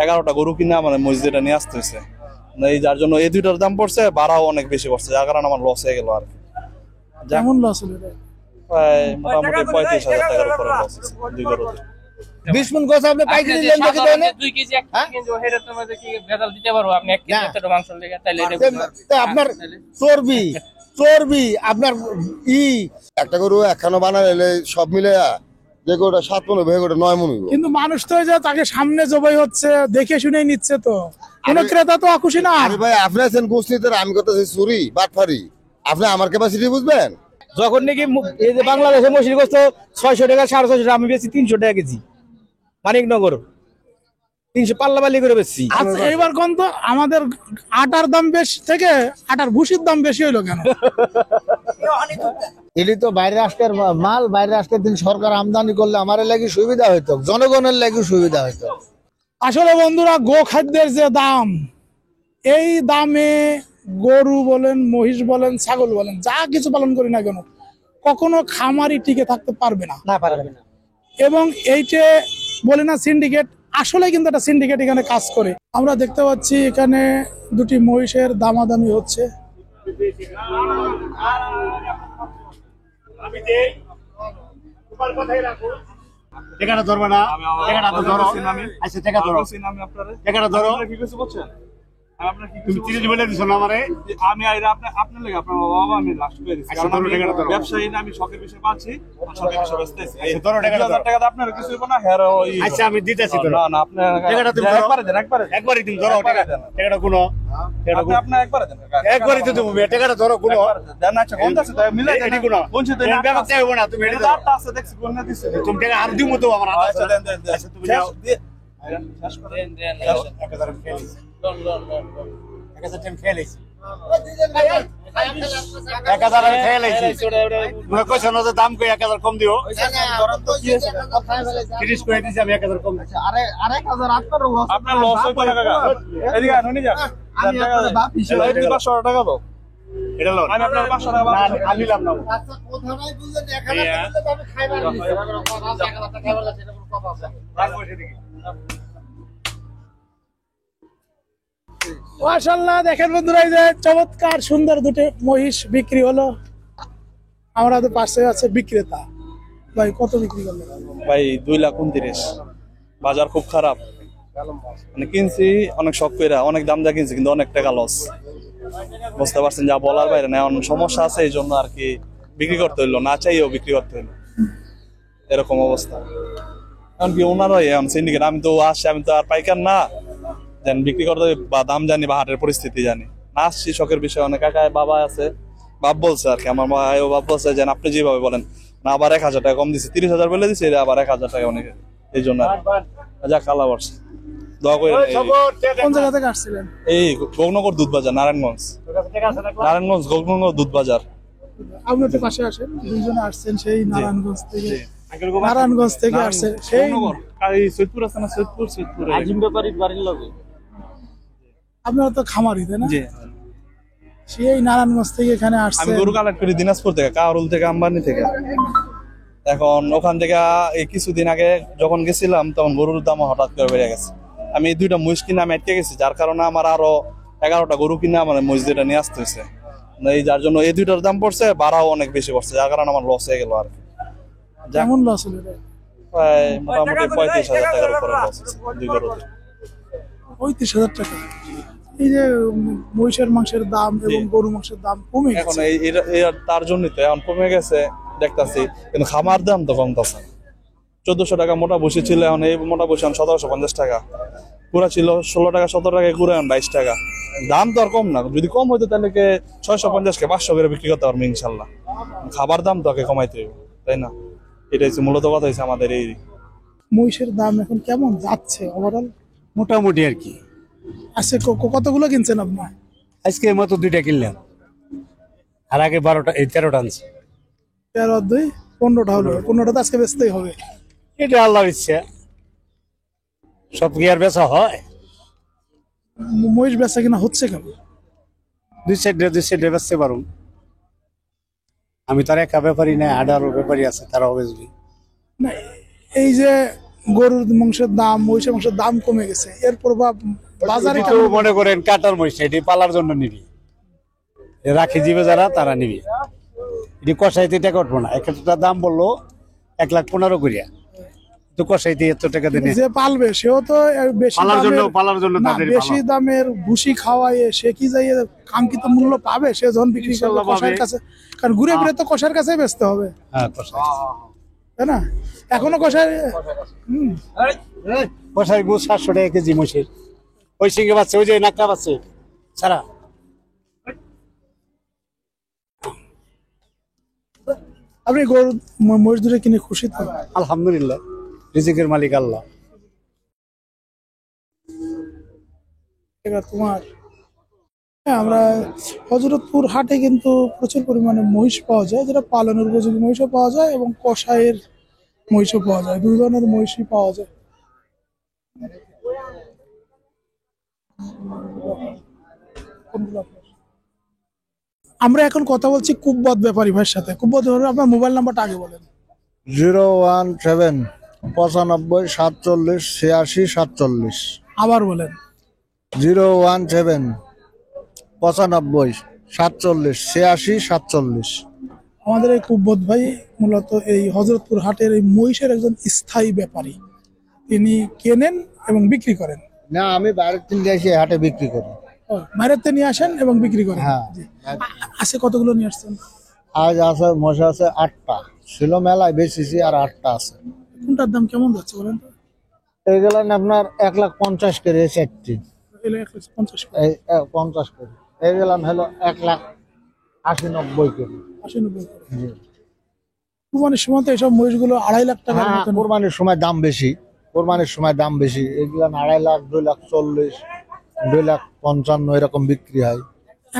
11টা গরু কিনা মানে মসজিদে নিয়ে আসতে হয়েছে। এই যার জন্য এই দুইটার দাম পড়ছে, ভাড়াও অনেক বেশি পড়ছে, যার কারণে আমার লস হয়ে গেল আর কি। কেমন লস হলো? প্রায় মোটামুটি 35,000 টাকার উপরে লস হয়েছে দুই গরুতে। 20 মণ গোছ আপনি পাইকারি নেন দেখে দেন 2 কেজি 1 কেজি কিন্তু হেডের তো মধ্যে কি ভেজাল দিতে পারবো আপনি 1 কেজি এত মাংস লেগে তাইলে তো আপনার চর্বি আপনার একটা গরু একখানা বানাইলে সব মিলে যে গরুটা 7 মণ হবে গরুটা 9 মণ হবে। কিন্তু মানুষ তো যে তাকে সামনে জবাই হচ্ছে দেখে শুনেই নিচ্ছে, তো কোনো ক্রেতা তো খুশি না। আরে ভাই আপনি আছেন গোসনিতে, আমি করতেছি চুরি বাটফারি, আপনি আমার ক্যাপাসিটি বুঝবেন। যখন নাকি এই যে বাংলাদেশে মসুর গোস্ত 600 টাকা 650 টাকা, আমি বেশি 300 টাকা কেজি মানিকনগর 300 পাল্লা বালি করে বেশি। আচ্ছা এইবার কোন তো আমাদের আটার দাম বেশি থেকে আটার ভুসির দাম বেশি হইলো কেন? এটি তো বাইরে রাষ্ট্রের মাল, বাইরে রাষ্ট্রের দিন সরকার আমদানি করলে আমার লাগি সুবিধা হইতো, জনগণের লাগি সুবিধা হইতো। আসলে বন্ধুরা, গো খাদ্যের যে দাম, এই দামে গরু বলেন, মহিষ বলেন, ছাগল বলেন, যা কিছু পালন করি না কেন, কখনো খামারি টিকে থাকতে পারবে না। এবং এইটা বলে না সিন্ডিকেট, আসলে কিন্তু একটা সিন্ডিকেট এখানে কাজ করে। আমরা দেখতে পাচ্ছি এখানে দুটি মহিষের দামাদামি হচ্ছে। টাকাটা ধরবে না, টাকাটা তো ধরো। আচ্ছা টাকা ধরো, টাকাটা ধরো। তুমি 30 বলে দিছো না আমারে। আমি আপনার লাগে আপনার বাবা আমি লাস্ট করে দিছি, কারণ আমি ব্যবসায়ী না, আমি শখের বিষয় পাচ্ছি, শখের বিষয় বেচতেছি। আচ্ছা ধরো টাকাটা, 2000 টাকা আপনার কিছু হইব না। হ্যাঁ ওই আচ্ছা আমি দিতেছি তো। না না আপনি টাকাটা তুমি ধরো, একবারে দেন, একবারই তুমি ধরো টাকাটা। টাকাটা কোনো আপনি একবারে দেন, একবারই তো তুমি টাকাটা ধরো কোনো দেন। আচ্ছা কোন আছে তাই মিলাই দেন, এডি কোনো কোন ছিল না ব্যাপার চাইবো না, তুমি এডি দাও। এটা আছে দেখছি কোন না দিছে, তুমি টাকা আর দিমু তো আমার হাতে। আচ্ছা দেন দেন দেন। আচ্ছা তুমি যাও। শেষ করে দেন দেন 1000 খেলেছি, লন লন লন 1000 টাকা খেলেছি, 1000 আমি খেলেছি। মনে কইছো না যে দাম কই 1000 কম দিও। 30 করে দিছি আমি, 1000 কম দিছি। আরে 1000 আপনার লস হইতো না কাকা। এদিকে আনুন নি যান, আমি আপনার বাপ হিসেবে 500 টাকা দাও। এটা লন আমি আপনার 500 টাকা না আমি নিলাম না। আচ্ছা কোথায় বুঝলেন 1000 টাকা তো আমি খাইবার দিছি, 1000 টাকা খাইবার লাগছে, এটা কোনো কথা আছে? রাখবো সেদিকে। মাশাআল্লাহ, দেখেন বন্ধুরা, এই যে চমৎকার সুন্দর দুটো মহিষ বিক্রি হলো। আমরা তো পাশে আছে বিক্রেতা ভাই, কত বিক্রি করলো? ভাই 2,29,000। বাজার খুব খারাপ, মানে কিনছি অনেক শখ কইরা, অনেক দাম দিয়ে কিনছি, কিন্তু অনেক টাকা লস। বুঝতে পারছেন, যা বলার বাইরে না। এখন সমস্যা আছে, এই জন্য আর কি বিক্রি করতে হইলো, না চাইও বিক্রি করতে হইলো, এরকম অবস্থা। এখন কি ওনারাই এখন সিন্ডিকেট, আমি তো আসছি, আমি তো আর পাইকার না যেন বিক্রি করতে বা দাম জানি বা হাটের পরিস্থিতি জানি না। আসছি শখের বিষয়। অনেক কাকায় বাবা আছে, বাপ বলছে আর কি, আমার ভাই ও বাপ বলছে যে আপনি যেভাবে বলেন না, আবার 1000 টাকা কম দিচ্ছে, 30,000 বলে দিচ্ছে, আবার 1000 টাকা অনেক, এই জন্য যা কালা বর্ষ। দোয়া করে। কোন জায়গা থেকে আসছিলেন? এই গৌনগর দুধ বাজার, নারায়ণগঞ্জ, নারায়ণগঞ্জ গৌনগর দুধ বাজার। আপনি তো পাশে আসেন, দুইজনে আসছেন সেই নারায়ণগঞ্জ থেকে। নারায়ণগঞ্জ থেকে আসছে সেই সৈয়দপুর আছে না, সৈয়দপুর আজিম ব্যাপারীর বাড়ির লগে। আপনারা তো খামারি, তাই না? জি। সেই নারায়ণগঞ্জ থেকে এখানে আসছে। আমি গরু কালেক্ট করি দিনাজপুর থেকে, কারুল থেকে, আম্বানি থেকে। এখন ওখান থেকে এই কিছুদিন আগে যখন গেছিলাম, তখন গরুর দাম হঠাৎ করে বেড়ে গেছে। আমি এই 2টা মহিষ কিনে আমি আটকে গেছি, যার কারণে আমার আরো 11টা গরু কিনে আমার মসজিদে নিয়ে আসতে হয়েছে। এই যার জন্য এই 2টার দাম পড়ছে, ভাড়াও অনেক বেশি পড়ছে, যার কারণে আমার লস হয়ে গেল আর কি। কেমন লস হলো? প্রায় মোটামুটি 35,000 টাকার উপরে লস হয়েছে দুই গরুতে। 35,000 টাকা। এই যে মহিষের মাংসের দাম এবং গরু মাংসের দাম কমে এখন গেছে, তার জন্যই তো এখন কমে গেছে দেখতাছি, কিন্তু খামার দাম তো কমতেছে। 1400 টাকা মোটা বসে ছিল, এখন এই মোটা বসে 1750 টাকা। পুরা ছিল 16 টাকা 17 টাকা, পুরা 22 টাকা। দাম তো আর কম না, যদি কম হইতো তাহলে 650 কে 500 করে বিক্রি করতে পারবো ইনশাল্লাহ। খাবার দাম তো কমাইতে হবে, তাই না? এটাই মূলত কথা হয়েছে আমাদের। এই মহিষের দাম এখন কেমন যাচ্ছে ওভারঅল? মোটামুটি আর কি। আচ্ছা কতগুলো কিনছেন আপনি? আজকে মতো 2টা কিনলাম, আর আগে 12টা 13টা আনছি। 13 2 15টা হলো, 15টা তো আজকে বেচতেই হবে। এটা আল্লাহর ইচ্ছা, সব কি আর বেচা হয়? মহিষ বেচা কিনা হচ্ছে কেন? 2 সাইডে বেচতে পারুন। আমি তার একা ব্যাপারী না, 18 ব্যাপারী আছে, তারাও বেচবি। না, এই যে গরুর মাংসের দাম, মহিষের মাংসের দাম কমে গেছে, এর প্রভাব বাজারে তো মনে করেন কাটার মহিষ, এটি পালার জন্য নিবি, রাখি জীবে যারা তারা নিবি, এটি কষাইতে টাকা উঠবো না। একটা দাম বললো 1,15,000 করিয়া, তো কষাইতে এত টাকা দিয়ে যে পালবে সেও তো বেশি পালার জন্য না, তাদের বেশি দামের ভুসি খাওয়ায় সে কি যাই কাঙ্ক্ষিত মূল্য পাবে? সে যখন বিক্রি করবে ইনশাল্লাহ কষার পাবে। কাছে, কারণ ঘুরে ঘুরে তো কষার কাছে বেচতে হবে, হ্যাঁ কষাই তাই না? এখনো কষার কষাই গো 700 টাকা কেজি মহিষের, ওই সিংহে পাচ্ছে, ওই যে নাকা পাচ্ছে সারা। আপনি গরু মহিষ দুটো কিনে খুশি তো? আলহামদুলিল্লাহ, রিজিকের মালিক আল্লাহ। এটা তোমার। হ্যাঁ, আমরা হযরতপুর হাটে কিন্তু প্রচুর পরিমাণে মহিষ পাওয়া যায়, যেটা পালনের উপযোগী মহিষও পাওয়া যায় এবং কষায়ের মহিষও পাওয়া যায়, দুই ধরনের মহিষই পাওয়া যায়। আমরা এখন কথা বলছি কুব্বত ব্যাপারী ভাইয়ের সাথে। কুব্বত ব্যাপারী, আপনার মোবাইল নাম্বারটা আগে বলেন। 017 95 47 86 47। আবার বলেন। 017 95 47 86 47। আমাদের এই কুব্বত ভাই মূলত এই হযরতপুর হাটের এই মহিষের একজন স্থায়ী ব্যাপারী, তিনি কেনেন এবং বিক্রি করেন। না, আমি বাইরের থেকে এসে হাটে বিক্রি করি। বাইরের থেকে নিয়ে আসেন এবং বিক্রি করেন। হ্যাঁ। জি। আছে কতগুলো নিয়ে আসছেন? আজ আছে মশা আছে 8টা, ছিল মেলায় বেশিছি আর 8টা আছে। কোনটার দাম কেমন যাচ্ছে বলেন তো? এইগুলো আপনার 1,50,000 করে 4টি, এলে 150 এই 50 করে। এইগুলো হলো 1,80,90 করে। 80-90 করে। কুরবানির সময় তো এইসব মহিষগুলো 2.5 লাখ টাকার হ্যাঁ, মতন। কোরবানির সময় দাম বেশি, কোরবানির সময় দাম বেশি। এগুলো 2.5 লাখ, 2,40,000, 2,55,000 এরকম বিক্রি হয়।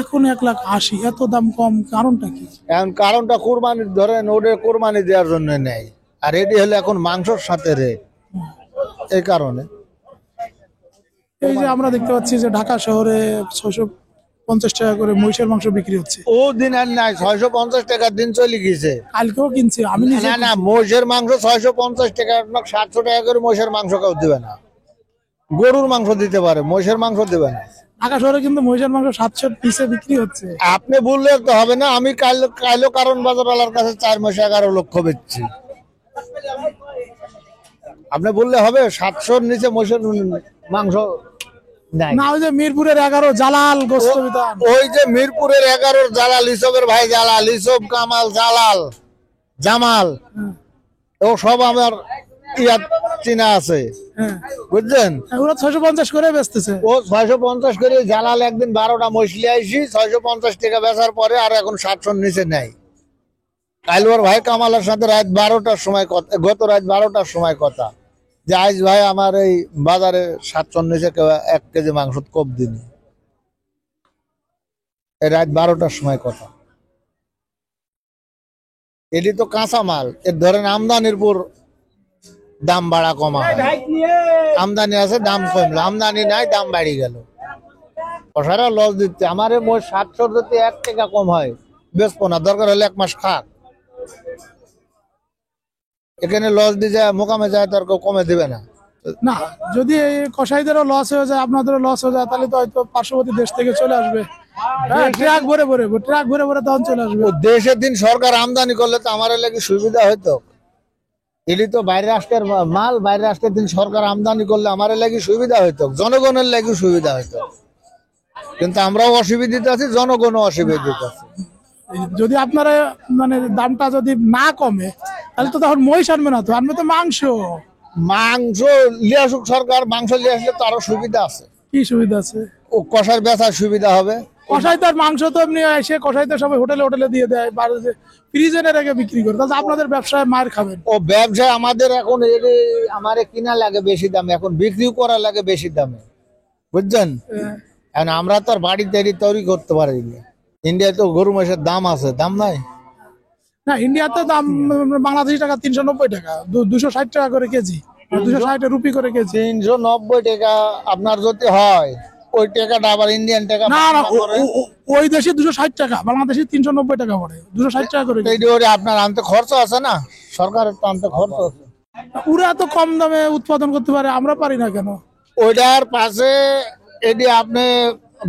এখন 1,80,000, এত দাম কম, কারণটা কি? এখন কারণটা কোরবানির, ধরেন ওটা কোরবানি দেওয়ার জন্য নেই, আর এটি হলে এখন মাংসর সাথে রেট, এই কারণে। এই যে আমরা দেখতে পাচ্ছি যে ঢাকা শহরে 650 টাকা করে মহিষের মাংস বিক্রি হচ্ছে। ও দিন আর নাই, 650 টাকার দিন চলে গেছে। কালকেও কিনছি আমি নিজে। না না, মহিষের মাংস 650 টাকা, 700 টাকা করে মহিষের মাংস কেউ দেবে না। গরুর মাংস দিতে পারে, মহিষের মাংস দেবে না। ঢাকা শহরে কিন্তু মহিষের মাংস 700 পিসে বিক্রি হচ্ছে। আপনি বললে তো হবে না, আমি কাইলো কারণ বাজারওয়ালার কাছে 4 মাসে 11 লক্ষ বেচছি। আপনি বললে হবে 700-র নিচে মহিষের মাংস নাই। না, ওই যে মিরপুরের 11 জালাল গোস্ত বিতান, ওই যে মিরপুরের 11 জালাল, ইসবের ভাই জালাল, ইসব, কামাল, জালাল, জামাল, ও সব আমার ইয়াত চিনা আছে, হ্যাঁ, বুঝছেন? ওরা 650 করে বেচতেছে। ও 650 করে। জালাল একদিন 12টা মহিষ আইসি, 650 টাকা বেচার পরে আর এখন 700-র নিচে নেই। কাইলুয়ার ভাই কামালের সাথে রাত 12টার সময় কথা, গত রাত 12টার সময় কথা, যে আজ ভাই আমার এই বাজারে 700-র নিচে কেউ 1 কেজি মাংস কম দিনি। এই রাত 12টার সময় কথা। এটি তো কাঁচা মাল, এর ধরেন আমদানির উপর দাম বাড়া কমা হয়। আমদানি আছে, দাম কমলো, আমদানি নাই, দাম বাড়ি গেল। কষারা লস দিচ্ছে। আমার এই মোট 700 যদি 1 টাকা কম হয় বেচবো না, দরকার হলে 1 মাস খাক। এখানে লস দিয়ে যায়, মোকামে যায়, তার কেউ কমে দিবে না। না, যদি এই কসাইদেরও লস হয়ে যায়, আপনাদেরও লস হয়ে যায়, তাহলে তো হয়তো পার্শ্ববর্তী দেশ থেকে চলে আসবে। হ্যাঁ, ট্রাক ভরে ভরে তখন চলে আসবে। ও দেশের দিন সরকার আমদানি করলে তো আমার লাগে সুবিধা হইতো। এটি তো বাইরের রাষ্ট্রের মাল, বাইরের রাষ্ট্রের দিন সরকার আমদানি করলে আমার লাগে সুবিধা হইতো, জনগণের লাগে সুবিধা হইতো। কিন্তু আমরাও অসুবিধাতে আছি, জনগণও অসুবিধাতে আছে। যদি আপনারা মানে দামটা যদি না কমে, তাহলে তো তখন মহিষ আনবে না, তো আনবে তো মাংস। মাংস লিয়ে আসুক সরকার, মাংস লিয়ে আসলে তো আরো সুবিধা আছে। কি সুবিধা আছে? ও কষার বেচার সুবিধা হবে। কসাই তো আর মাংস তো এমনি এসে কসাই তো সবাই হোটেলে দিয়ে দেয়, ফ্রিজে রেখে বিক্রি করে, তাহলে আপনাদের ব্যবসায় মার খাবেন। ও ব্যবসায় আমাদের এখন আমারে কিনা লাগে বেশি দামে, এখন বিক্রিও করা লাগে বেশি দামে, বুঝছেন? এখন আমরা তো আর বাড়িতে তৈরি করতে পারি না। ইন্ডিয়ায় তো গরু মহিষের দাম আছে, দাম নাই? না, ইন্ডিয়াতে দাম বাংলাদেশি টাকা 390 টাকা, 260 টাকা করে কেজি, 260 রুপি করে কেজি। 390 টাকা আপনার যদি হয়, ওই টাকাটা আবার ইন্ডিয়ান টাকা না না, ওই দেশে 260 টাকা, বাংলাদেশে 390 টাকা পড়ে, 260 টাকা করে কেজি। আপনার আনতে খরচ আছে না, সরকারের তো আনতে খরচ আছে। ওরা এত কম দামে উৎপাদন করতে পারে, আমরা পারি না কেন? ওইটার পাশে এটি আপনি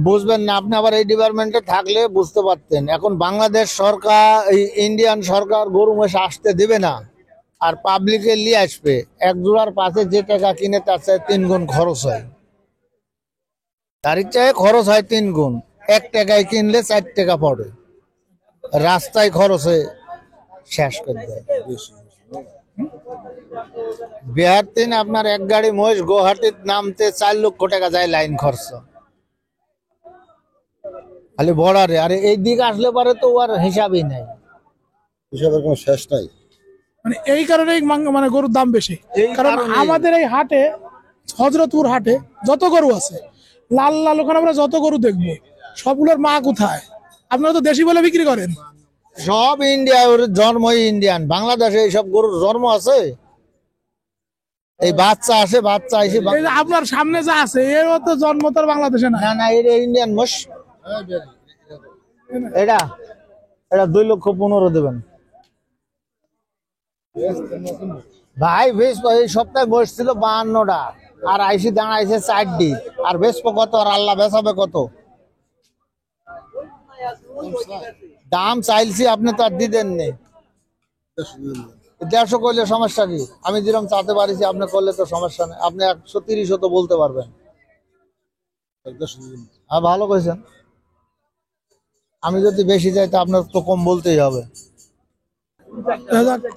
বুঝবেন না, আপনি আবার এই ডিপার্টমেন্টে থাকলে বুঝতে পারতেন। এখন বাংলাদেশ সরকার, এই ইন্ডিয়ান সরকার গরু মহিষ আসতে দিবে না, আর পাবলিকে নিয়ে আসবে। এক জোড়ার পাশে যে টাকা কিনে তার চাই 3 গুণ খরচ হয়, তার চাই খরচ হয় 3 গুণ। 1 টাকায় কিনলে 4 টাকা পড়ে, রাস্তায় খরচে শেষ করে দেয়। বিহার তিন আপনার এক গাড়ি মহিষ গুয়াহাটির নামতে 4 লক্ষ টাকা যায় লাইন খরচ খালি বর্ডারে। আরে এই দিকে আসলে পরে তো আর হিসাবই নাই, হিসাবের কোনো শেষ নাই। মানে এই কারণেই মানে গরুর দাম বেশি। এই কারণ কারণেই। আমাদের এই হাটে, হজরতপুর হাটে যত গরু আছে, লাল লাল, ওখানে আমরা যত গরু দেখবো সবগুলোর মা কোথায়? আপনারা তো দেশি বলে বিক্রি করেন। সব ইন্ডিয়া, ওর জন্মই ইন্ডিয়ান। বাংলাদেশে এইসব গরুর জন্ম আছে? এই বাচ্চা আসে, বাচ্চা এসে এই যে আপনার সামনে যা আছে এরও তো জন্ম তো আর বাংলাদেশে না। না না, এটা ইন্ডিয়ান মোষ। এটা এটা 2,15,000 দেবেন ভাই। বেশ এই সপ্তাহে বসছিল 52টা, আর আইসি দাঁড়াইছে 4টি। আর বেচবো কত? আর আল্লাহ বেচাবে কত? দাম চাইছি, আপনি তো আর দিতেন নি। 150 করলে সমস্যা কি? আমি যেরকম চাতে পারিছি আপনি করলে তো সমস্যা নেই। আপনি 130 তো বলতে পারবেন। হ্যাঁ, ভালো কইছেন। আমি যদি বেশি যাই তো আপনার তো কম বলতেই হবে।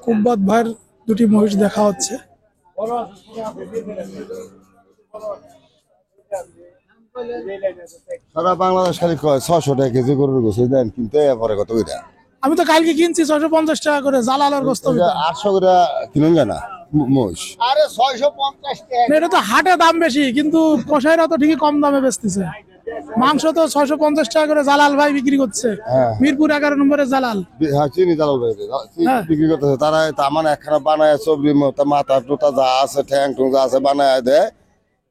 কুব্বত ভাইয়ের দুটি মহিষ দেখা হচ্ছে। সারা বাংলাদেশ খালি কয় 600 টাকা কেজি গরুর গোছ দেন, কিন্তু এরপরে কত কইরা? আমি তো কালকে কিনছি 650 টাকা করে জালালের গোস্ত। 800 করে কিনুন যায় না মোষ। আরে 650 টাকা। এটা তো হাটে দাম বেশি, কিন্তু কসাইরা তো ঠিকই কম দামে বেচতেছে। মাংস তো 650 টাকা করে জালাল ভাই বিক্রি করছে, হ্যাঁ। মিরপুর 11 নম্বরের জালাল। হ্যাঁ, চিনি চালাল ভাই হ্যাঁ। বিক্রি করতেছে। তারা আমার একখানা বানায় সবজি মতো মাথা টুটা যা আছে, ঠ্যাং টুং যা আছে বানায় দেয়,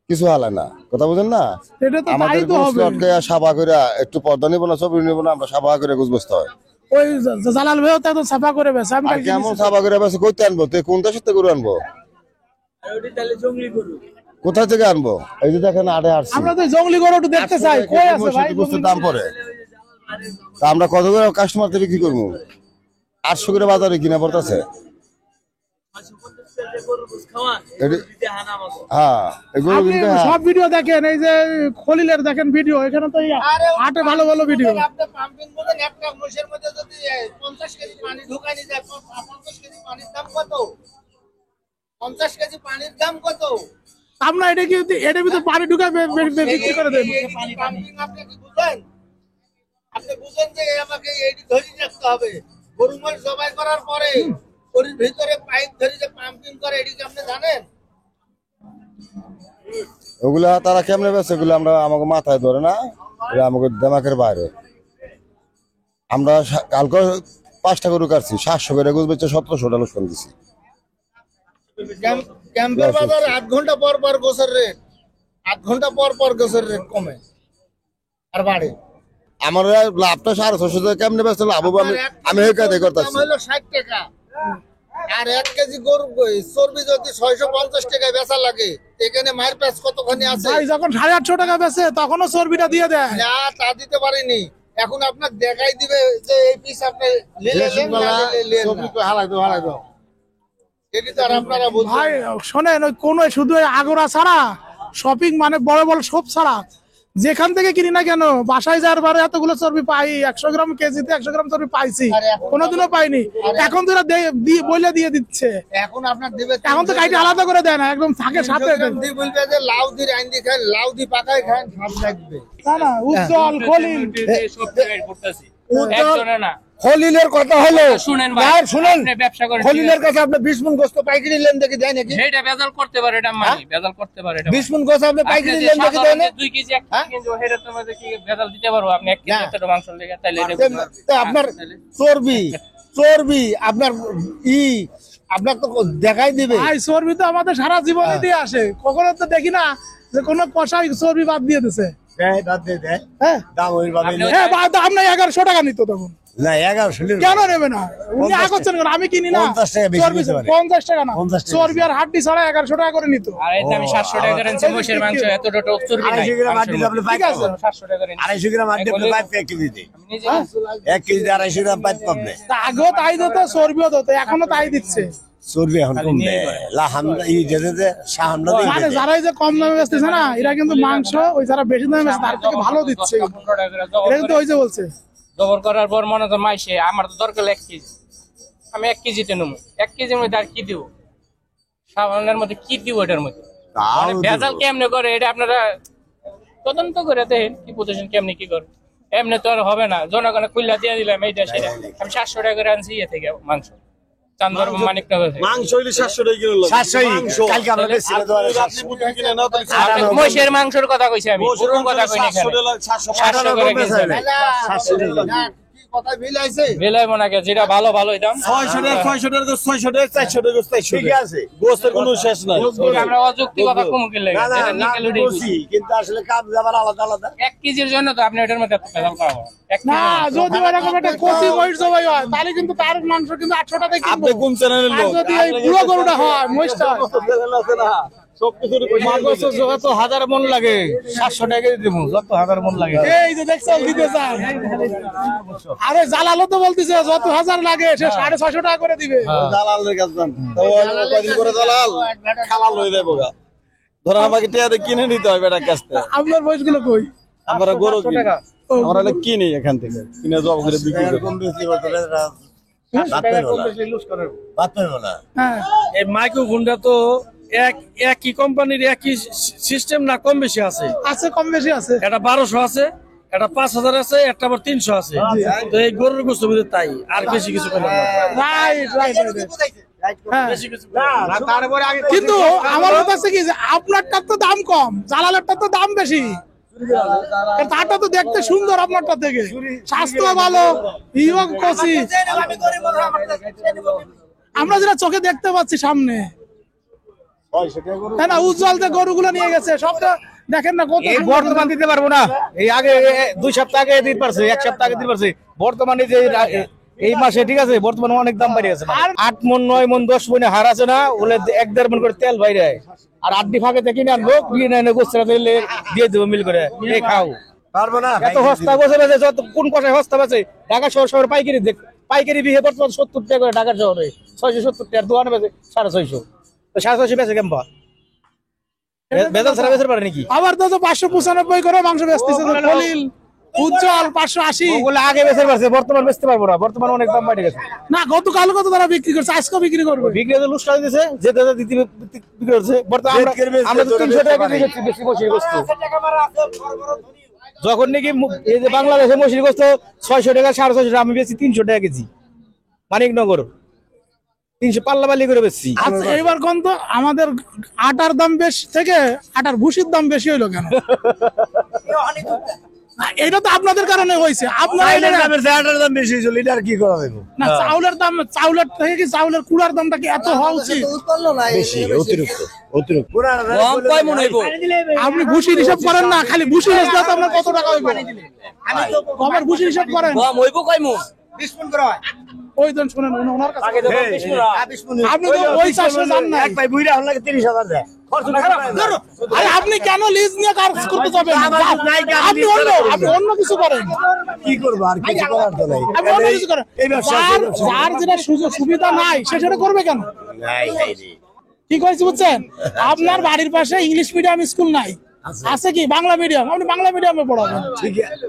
কিছু হালে না। কথা বুঝেন না? এটা তো তাই আমাদের তো হবে। গোছলটকে সাফা করে একটু পর্দা নিব না, সবজি নিব না, আমরা সাফা করে গোছ বসতে হয়। ওই জালাল ভাইও তো একদম সাফা করে বেছে। আমি আর কালকে কেমন কিনেছি। সাফা করে বসে কইতে আনবো? তুই কোন দেশের থেকে গরু আনবো? কোথা থেকে আনবো? এই যে দেখেন আড়ে আসছি, আমরা তো জঙ্গলি গরু একটু দেখতে চাই, কই আছে ভাই? গোস্তের দাম পড়ে। তা আমরা কত করে কাস্টমার থেকে বিক্রি করবো? 800 করে বাজারে কিনা পড়তেছে। হ্যাঁ, এগুলো আপনি কিন্তু হ্যাঁ। সব ভিডিও দেখেন, এই যে খলিলের দেখেন ভিডিও, এখানে তো এই হাটে ভালো ভালো ভিডিও। আপনি পাম্পিং করেন, একটা মোষের মধ্যে যদি 50 কেজি পানি ঢুকানি যায়, 50 কেজি পানির দাম কত? 50 কেজি পানির দাম কত? আমরা এটা কি এটার ভিতরে পানি ঢুকায় বিক্রি করে দেন? পাম্পিং আপনি কি বুঝেন? আপনি বুঝেন যে আমাকে এইটি ধরে রাখতে হবে। গরু মাছ জবাই করার পরে ওর ভিতরে পাইপ ধরে যে পাম্পিং করে, এটি কি আপনি জানেন? ওগুলা তারা কেমনে বেছে? এগুলো আমরা আমাকে মাথায় ধরে না, এটা আমাকে দেমাকের বাইরে। আমরা কালকে 5টা গরু কাটছি, 700 করে গোছ বেচে 1700 টাকা লোকসান দিছি। ক্যাম্পের বাজারে 8 ঘন্টা পর পর গোছের রেট, 8 ঘন্টা পর পর গোছের রেট কমে আর বাড়ে। আমার লাভটা 650 টাকা কেমনে বেচতে লাভ হবে? আমি এই কাজে করতেছি। হলো 60 টাকা। আর 1 কেজি গরু চর্বি যদি 650 টাকায় বেচা লাগে, এখানে মায়ের প্যাচ কতখানি আছে? ভাই যখন 850 টাকা বেচে তখনও চর্বিটা দিয়ে দেয়। না, তা দিতে পারিনি। এখন আপনার দেখাই দিবে যে এই পিস আপনি লেলেন না লেলেন না। এটি তো আর আপনারা বুঝবেন। ভাই শোনেন, ওই কোন শুধু ওই আগরা ছাড়া শপিং মানে বড় বড় সব ছাড়া যেখান থেকে কিনি না কেন, বাসায় যাওয়ার পরে এতগুলো চর্বি পাই, 100 গ্রাম কেজিতে 100 গ্রাম চর্বি পাইছি, কোনোদিনও পাইনি। এখন তো বইলে দিয়ে দিচ্ছে। এখন আপনার দিবে, এখন তো কাইটে আলাদা করে দেয় না, একদম থাকে সাথে। দিয়ে বলবে যে লাউ দি রাইন দি খান, লাউ দি পাকায় খান, সব লাগবে। না না, উজ্জ্বল খলিল সব জায়গায় পড়তেছি একজনে না। খলিলের কথা হলো, শুনেন ভাই, ভাই শুনেন, আপনি ব্যবসা করেন, খলিলের কাছে আপনি 20 মণ গোস্ত পাইকারি লেন দেখি দেয় নাকি? সেইটা বেজাল করতে পারে, এটা মানি বেজাল করতে পারে এটা। 20 মণ গোস্ত আপনি পাইকারি আপনি যে লেন দেখি দেয় না? 2 কেজি 1 কেজি কিনছো, সেটা তোমার কি বেজাল দিতে পারবো? আপনি 1 কেজি এত মাংস লেগে তাইলে এটা তো আপনার চর্বি চর্বি আপনার আপনার তো দেখাই দিবে। ভাই চর্বি তো আমাদের সারা জীবনই দিয়ে আসে, কখনো তো দেখি না যে কোনো কষাই চর্বি বাদ দিয়ে দিছে। হ্যাঁ আপনি হ্যাঁ, দাম নাই 1100 টাকা নিত তখন। না 1100 কেন নেবে না? উনি আগচ্ছেন কেন? আমি কিনি না 50 টাকা বেশি চর্বি নিতে পারে। 50 টাকা না 50 টাকা। চর্বি আর হাড্ডি ছাড়া 1100 টাকা করে নিত। আর এই আমি 700 টাকা করে আনছি মহিষের মাংস, এতটা টক চর্বি নাই 250 গ্রাম আড্ডি আপনি ঠিক আছে 700 টাকা করে 250 গ্রাম আড্ডি আপনি 5 কেজিতে আমি নিজে 1 কেজি 250 গ্রাম পাইতে পাবনে তা আগেও তাই দিত, চর্বিও দিত, এখনো তাই দিচ্ছে। চর্বি এখন কমবে লা হামলা এই যেতে শাহামলা মানে যারা এই যে কম দামে বেচতেছে না, এরা কিন্তু মাংস ওই যারা বেশি দামে বেচছে তার থেকে ভালো দিচ্ছে। 15 টাকা করে এটা কিন্তু ওই যে বলছে জবর করার পর মনে তো মাইসে আমার তো দরকার 1 কেজি, আমি 1 কেজিতে নেবো। 1 কেজির মধ্যে আর কি দিব? সাবানের মধ্যে কি দিব এটার মধ্যে? মানে ভেজাল কেমনে করে এটা আপনারা তদন্ত করে দেখেন, কি প্রতিষ্ঠান কেমনে কি করে। এমনি তো আর হবে না, জনগণে খুললা দিয়ে দিলাম এইটা সেটা। আমি 700 টাকা করে আনছি ইয়ে থেকে মাংস, চান্দর মানিকনগর থেকে। মাংস হইলে 700 টাকা কিলো লাগে। 700 কালকে আমরা বেশি না আপনি রাত্রে প্রতিদিন কিনে নাও তাহলে আপনি মহিষের মাংসের কথা কইছি আমি, পুরোর কথা কই না এখানে। 700 করে কিনছি আমি। 700 টাকা কি কথা মিলাইছে বেলাইবো না কে, যেটা ভালো ভালোই দাম। 600 টাকা 600 টাকা 600 টাকা 400 টাকা 400 ঠিক টাকা আছে গোস্তের কোনো শেষ নাই। আমরা অযৌক্তিক কথা কম কিনলে না না এটা না নিকেল উঠেই বুঝি, কিন্তু আসলে কাজ যাবার আলাদা আলাদা 1 কেজির জন্য তো আপনি এটার মধ্যে এত ভেজাল পাবো। 1 না, যদি ওরকম একটা কচি মহিষ জবাই হয় তাহলে কিন্তু তার মাংস কিন্তু 800 টাকায় কিনবো। আপনি কোন চ্যানেলের আর লোক? যদি এই বুড়ো গরুটা হয় মহিষটা হয়, যত 1000 মন লাগে 700 টাকা দিব, যত 1000 মন লাগে। এই যে দেখছো দিতে চায়। আরে জালালও তো বলতেছে যত 1000 লাগে সে 650 টাকা করে দিবে। দালালের কাছে যান। তো ওই কয়দিন করে দালাল খালাল হয়ে যাবো গা। ধরো আমাকে টিয়া দিয়ে কিনে নিতে হবে এটার কাছ থেকে। আপনার মহিষগুলো কই? আমরা গরু কিনি। আমরা হলে কিনি এখান থেকে, কিনে জব করে বিক্রি করি। কম বেশি করতে বাদ পাইব না হ্যাঁ এই মাইক্রোফোনটা তো একই কোম্পানির একই সিস্টেম না, কম বেশি আছে। আছে, কম বেশি আছে। এটা 1200 আছে, এটা 5000 আছে, একটা আবার 300 আছে। তো এই গরুর গোস্ত বুঝে তাই, আর বেশি কিছু পেলাম না। রাইট রাইট হ্যাঁ, বেশি কিছু পেলাম না। তারপরে আগে কিন্তু আমার কথা হচ্ছে কি যে আপনারটার তো দাম কম, জালালেরটার তো দাম বেশি। তারটা তো দেখতে সুন্দর আপনারটা থেকে, স্বাস্থ্য ভালো, ইও কচি। আমরা যেটা চোখে দেখতে পাচ্ছি সামনে, তাই না? উজ্জ্বল যে গরুগুলো নিয়ে গেছে সবটা দেখেন না কত এই সুন্দর। বর্তমান দিতে পারবো না, এই আগে 2 সপ্তাহ আগে দিতে পারছে, 1 সপ্তাহ আগে দিতে পারছে। বর্তমানে যে এই মাসে ঠিক আছে, বর্তমানে অনেক দাম বেড়ে গেছে। 8 মন 9 মন 10 মনে হার আছে না, ওলে 1-1.5 মন করে তেল বাইরে। আর আড্ডি ফাঁকে থেকে কিনে আনবো, কিনে এনে গোস্ত দিয়ে দেবো মিল করে, এই খাও। পারবো না এত সস্তা বসে বেছে, যত কোন কষায় সস্তা বেছে। ঢাকা শহর পাইকারি দেখ, পাইকারি বিহে বর্তমান 70 টাকা করে ঢাকার শহরে, 670 টাকা দোকানে বেছে 650। তো 650 বেছে কেমবা বেজাল ছাড়া বেচতে পারে নাকি? আবার তো 595 করে মাংস বেচতেছে তো খলিল, উজ্জ্বল 580। ওগুলো আগে বেচতে পারছে, বর্তমান বেচতে পারবো না, বর্তমান অনেক দাম বেড়ে গেছে। না গতকাল কত তারা বিক্রি করছে, আজকে বিক্রি করবে। বিক্রি হতে লুস করে দিয়েছে, যেতে দিতে বিক্রি হচ্ছে। বর্তমান আমরা তো 300 টাকা কেজি বেচছি বেশি মসির গোস্ত। যখন নাকি এই যে বাংলাদেশে মসির গোস্ত 600 টাকা 650 টাকা, আমি বেচি 300 টাকা কেজি মানিকনগর, 300 পাল্লা বালি করে বেচছি। আচ্ছা এবার কোন তো আমাদের আটার দাম বেশি থেকে আটার ভুসির দাম বেশি হইলো কেন? এটা তো আপনাদের কারণে হয়েছে। আপনারা দাম বেশি চলে এটা আর কি করা যাবে না চাউলের দাম, চাউলের থেকে কি চাউলের কুড়ার দামটা কি এত হওয়া উচিত? বেশি অতিরিক্ত অতিরিক্ত আপনি ভুসির হিসাব করেন না, খালি ভুসির হিসাব তো আপনার কত টাকা হইব? গমের ভুসির হিসাব করেন। ওই জন শুনেন ওনার কাছে আপনি তো ওই চাষে যান না। এক ভাই বুইরা হল লাগে 30,000 দেয় আরে আপনি কেন লিজ নিয়ে কাজ করতে যাবেন? আপনি অন্য কিছু করেন, কি করবো আর কিছু করার তো নাই আপনি অন্য কিছু করেন। এই ব্যবসা যার যেটা সুযোগ সুবিধা নাই সে সেটা করবে কেন? নাই নাই রে কি করেছি বুঝছেন? আপনার বাড়ির পাশে ইংলিশ মিডিয়াম স্কুল নাই, আছে কি বাংলা মিডিয়াম? আপনি বাংলা মিডিয়ামে পড়াবেন। ঠিক আছে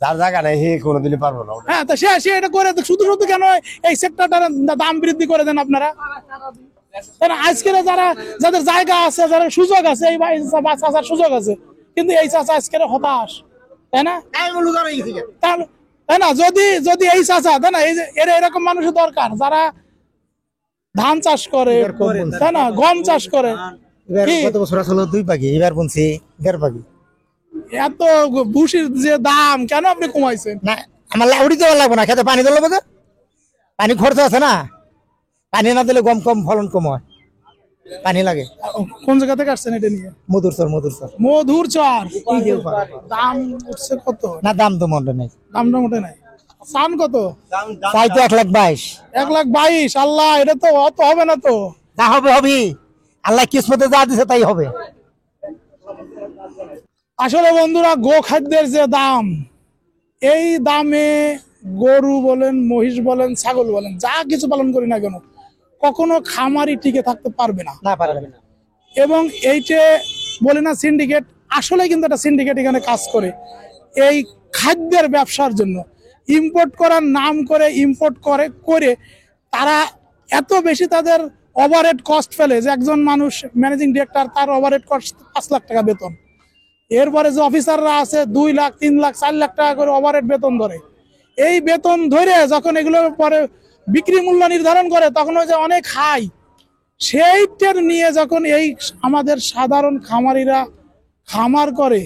যার জায়গা নাই হে কোনোদিনই পারবো না হ্যাঁ তো সে এটা করে শুধু শুধু কেন এই সেক্টরটার দাম বৃদ্ধি করে দেন আপনারা? আজকে যাদের জায়গা আছে, যাদের সুযোগ আছে, এই চাচার সুযোগ আছে, কিন্তু এই চাচা আজকে হতাশ, তাই না? তাই না? যদি এই চাচা, তাই না, এই যে এরকম মানুষের দরকার যারা ধান চাষ করে, তাই না, গম চাষ করে। কত বছর আসলে 2 পাখি এবার বুনছি 1.5 পাখি এত ভুসির যে দাম কেন আপনি কমাইছেন? না আমার লাউড়ি দেওয়া লাগবে না, খেতে পানি দিলে বোধ পানি খরচ আছে না, পানি না দিলে গম কম ফলন কম হয়, পানি লাগে। কোন জায়গা থেকে আসছেন এটা নিয়ে? মধুর চর মধুর চর। দাম উঠছে কত? না দাম তো মনে নেই, দামটা মোটে নাই। চান কত? চাইতে 1,22,000। 1,22,000। আল্লাহ, এটা তো অত হবে না তো। যা হবে হবে, আল্লাহ কিসমতে যা দিছে তাই হবে। আসলে বন্ধুরা, গো খাদ্যের যে দাম, এই দামে গরু বলেন, মহিষ বলেন, ছাগল বলেন, যা কিছু পালন করি না কেন, কখনো খামারি টিকে থাকতে পারবে না। না পারবে না। এবং এইটা বলে না সিন্ডিকেট, আসলে কিন্তু একটা সিন্ডিকেট এখানে কাজ করে এই খাদ্যের ব্যবসার জন্য। ইম্পোর্ট করার নাম করে ইম্পোর্ট করে তারা এত বেশি তাদের ওভারহেড কস্ট ফেলে যে একজন মানুষ ম্যানেজিং ডিরেক্টর, তার ওভারহেড কস্ট 5 লাখ টাকা বেতন। এরপরে যে অফিসাররা আছে 2 লাখ, 3 লাখ, 4 লাখ টাকা করে ওভারহেড বেতন ধরে। এই বেতন ধরে যখন এগুলো পরে বিক্রি মূল্য নির্ধারণ করে, তখন ওই যে অনেক হাই, সেইটার নিয়ে যখন এই আমাদের সাধারণ খামারিরা খামার করে,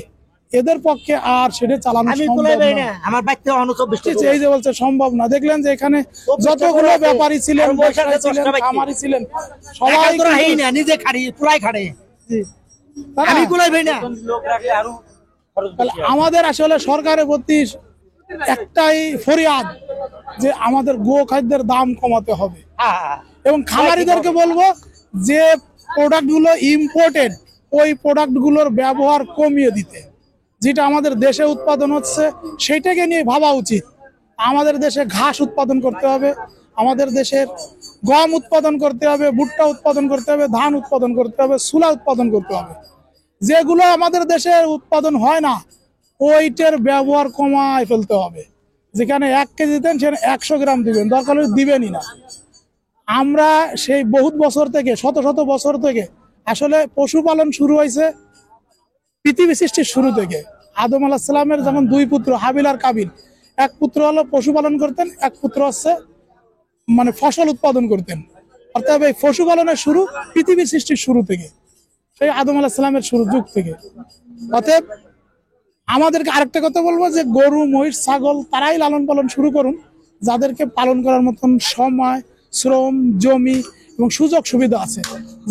এদের পক্ষে আর সেটা চালানো আমি সম্ভব কুলাই পাই না। না, আমার বাচ্চা 24টা। এই যে বলছে সম্ভব না, দেখলেন যে এখানে যতগুলো ব্যাপারী ছিলেন, ব্যবসায়ী ছিলেন, খামারি ছিলেন, সবাই তোরা হেই না, নিজে খাড়ি পুরাই খাড়ে। তারা- আমি কুলাই পাই না। তাহলে আমাদের আসলে সরকারের প্রতি একটাই ফরিয়াদ যে আমাদের গো খাদ্যের দাম কমাতে হবে, এবং খামারিদেরকে বলবো যে প্রোডাক্টগুলো ইম্পোর্টেড, ওই প্রোডাক্টগুলোর ব্যবহার কমিয়ে দিতে। যেটা আমাদের দেশে উৎপাদন হচ্ছে সেইটাকে নিয়ে ভাবা উচিত। আমাদের দেশে ঘাস উৎপাদন করতে হবে, আমাদের দেশের গম উৎপাদন করতে হবে, ভুট্টা উৎপাদন করতে হবে, ধান উৎপাদন করতে হবে, ছোলা উৎপাদন করতে হবে। যেগুলো আমাদের দেশে উৎপাদন হয় না, ওইটার ব্যবহার কমায় ফেলতে হবে। যেখানে 1 কেজি দেন সেখানে 100 গ্রাম দিবেন, দরকার হলে দিবেনই না। আমরা সেই বহুত বছর থেকে, শত শত বছর থেকে আসলে পশুপালন শুরু হয়েছে পৃথিবী সৃষ্টির শুরু থেকে। আদম আলাইহিস সালামের যখন 2 পুত্র হাবিল আর কাবিল, এক পুত্র হলো পশুপালন করতেন, এক পুত্র হচ্ছে মানে ফসল উৎপাদন করতেন। অর্থাৎ এই পশুপালনের শুরু পৃথিবী সৃষ্টির শুরু থেকে, সেই আদম আলাইহিস সালামের শুরু যুগ থেকে। অতএব আমাদেরকে আরেকটা কথা বলবো যে গরু, মহিষ, ছাগল তারাই লালন পালন শুরু করুন যাদেরকে পালন করার মতন সময়, শ্রম, জমি এবং সুযোগ সুবিধা আছে।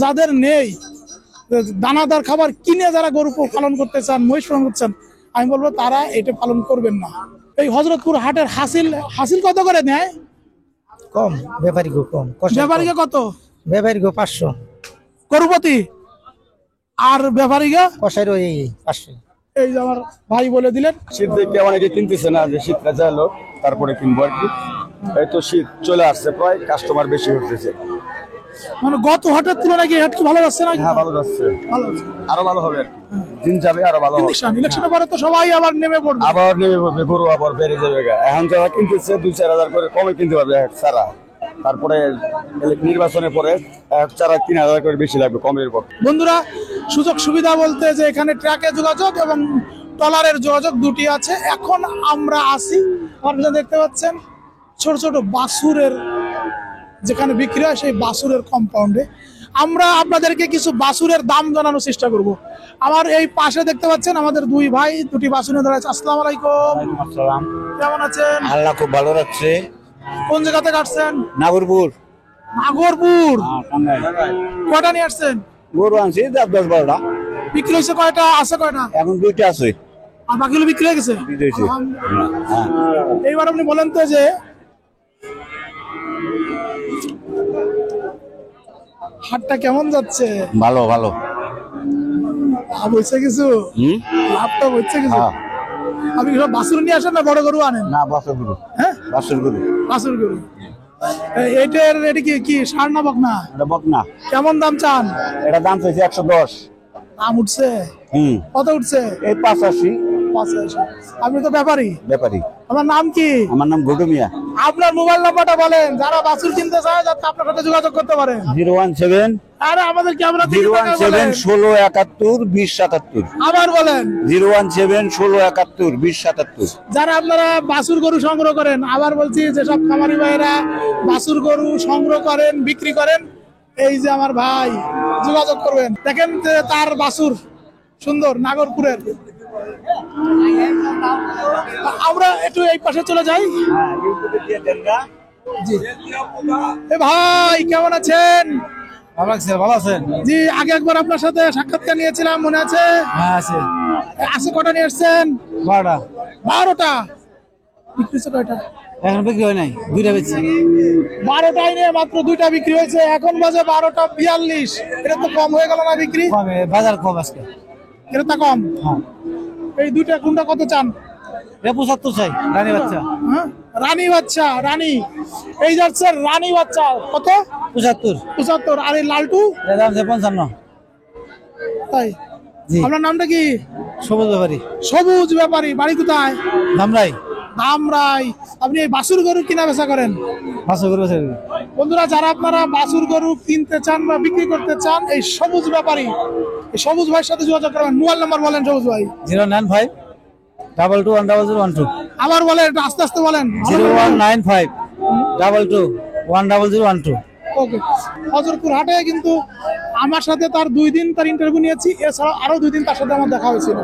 যাদের নেই, দানাদার খাবার কিনে যারা গরু পালন করতে চান, মহিষ পালন করতে চান, আমি বলবো তারা এটা পালন করবেন না। এই হযরতপুর হাটের হাসিল কত করে নেয়? কম, ব্যাপারী গো কম। ব্যাপারীকে কত? ব্যাপারী গো 500। গরুপতি আর ব্যাপারীকে কষাইরও এই 500। এই যে আমার ভাই বলে দিলেন। শীত দেখে অনেকে কিনতেছে না, যে শীতটা চাইলো তারপরে কিনবো আর কি। এই তো শীত চলে আসছে, প্রায় কাস্টমার বেশি হতেছে। মানে গত হাটের তুলনায় কি হাট কি ভালো যাচ্ছে না? হ্যাঁ, ভালো যাচ্ছে, ভালো যাচ্ছে। আরো ভালো হবে আর কি। দিন যাবে আরো ভালো হবে। ইলেকশনের পরে তো সবাই আবার নেমে পড়বে। আবার নেমে পড়বে, গরু আবার বেড়ে যাবে। এখন যারা কিনতেছে 2-4 হাজার করে কমে কিনতে পারবে এক চারা। তারপরে নির্বাচনের পরে এক চারা 3 হাজার করে বেশি লাগবে কমের পর। বন্ধুরা, সুযোগ সুবিধা বলতে যে এখানে ট্রাকে যোগাযোগ এবং ট্রলারের যোগাযোগ দুটি আছে। এখন আমরা আসি, আপনারা দেখতে পাচ্ছেন ছোট ছোট বাছুরের যেখানে বিক্রি হয়, সেই বাছুরের কম্পাউন্ডে আমরা আপনাদেরকে কিছু বাছুরের দাম জানানোর চেষ্টা করব। আমার এই পাশে দেখতে পাচ্ছেন আমাদের 2 ভাই 2টি বাছুর নিয়ে দাঁড়াচ্ছে। আসসালামু আলাইকুম। কেমন আছেন? আল্লাহ খুব ভালো রাখছে। কোন জায়গা থেকে আসছেন? নাগরপুর নাগরপুর। কয়টা নিয়ে আসছেন? গরু আনছি 10-12টা, বিক্রি হয়েছে কয়টা? আছে কয়টা? এখন 2টা আছে। আর বাকিগুলো বিক্রি হয়ে গেছে? হয়েছে। আলহামদুলিল্লাহ। এইবার আপনি বলেন তো যে হাটটা কেমন যাচ্ছে? ভালো ভালো। লাভ হয়েছে কিছু? লাভটা হচ্ছে কিছু? আপনি সব বাছুর নিয়ে আসেন না বড় গরু আনেন? না, বাছুর গরু। হ্যাঁ, বাছুর গরু। বাছুর গরু। এটা কি ষাঁড় না বকনা? এটা বকনা। কেমন দাম চান? এটা দাম চাইছে 110। দাম উঠছে? কত উঠছে? এই 85। 85। আপনি তো ব্যাপারী। ব্যাপারী। আপনার নাম কি? আমার নাম ঘটু মিয়া। আপনার মোবাইল নাম্বারটা বলেন, যারা বাছুর কিনতে চায় যাতে আপনার সাথে যোগাযোগ করতে পারে। 017 আরে আমাদের ক্যামেরা দিকে তাকায় বলেন। 1671 আবার বলেন। 017 1671 2077। যারা আপনারা বাছুর গরু সংগ্রহ করেন, আবার বলছি যেসব খামারি ভাইয়েরা বাছুর গরু সংগ্রহ করেন, বিক্রি করেন, এই যে আমার ভাই যোগাযোগ করবেন। দেখেন যে তার বাছুর সুন্দর, নাগরপুরের। আমরা একটু এই পাশে চলে যাই। জি। এ ভাই কেমন আছেন? ভালো আছে, ভালো আছেন? জি, আগে একবার আপনার সাথে সাক্ষাৎকার নিয়েছিলাম, মনে আছে? হ্যাঁ আছে। আছে কটা নিয়ে আসছেন? 12টা। 12টা। বিক্রি হচ্ছে কয়টা? এখন বিক্রি হয় নাই, দুইটা বেচছি। 12টাই নিয়ে মাত্র 2টা বিক্রি হয়েছে, এখন বাজে 12:42। এটা তো কম হয়ে গেল না বিক্রি? কমে, বাজার কম আজকে। এটা কম। এই 2টা কোনটা কত চান? 75 চাই, রানী বাচ্চা। হ্যাঁ, রানী বাচ্চা, রানী। এই যাচ্ছে রানী বাচ্চা কত? 75। আর এই লালটু? এর দাম 55। তাই? জি। আপনার নামটা কি? সবুজ ব্যাপারী। সবুজ ব্যাপারী, বাড়ি কোথায়? ধামরাই। ধামরাই। আপনি এই বাছুর গরু কিনা বেচা করেন? 500 করে বেচা। বন্ধুরা, যারা আপনারা বাছুর গরু কিনতে চান বা বিক্রি করতে চান, এই সবুজ ব্যাপারী, এই সবুজ ভাইয়ের সাথে যোগাযোগ করবেন। মোবাইল নাম্বার বলেন সবুজ ভাই। 095 22 10012। আবার বলেন, একটু আস্তে আস্তে বলেন। 0195 22 10012। ওকে। হজরতপুর হাটে কিন্তু আমার সাথে তার 2 দিন তার ইন্টারভিউ নিয়েছি, এছাড়া আরো 2 দিন তার সাথে আমার দেখা হয়েছিল।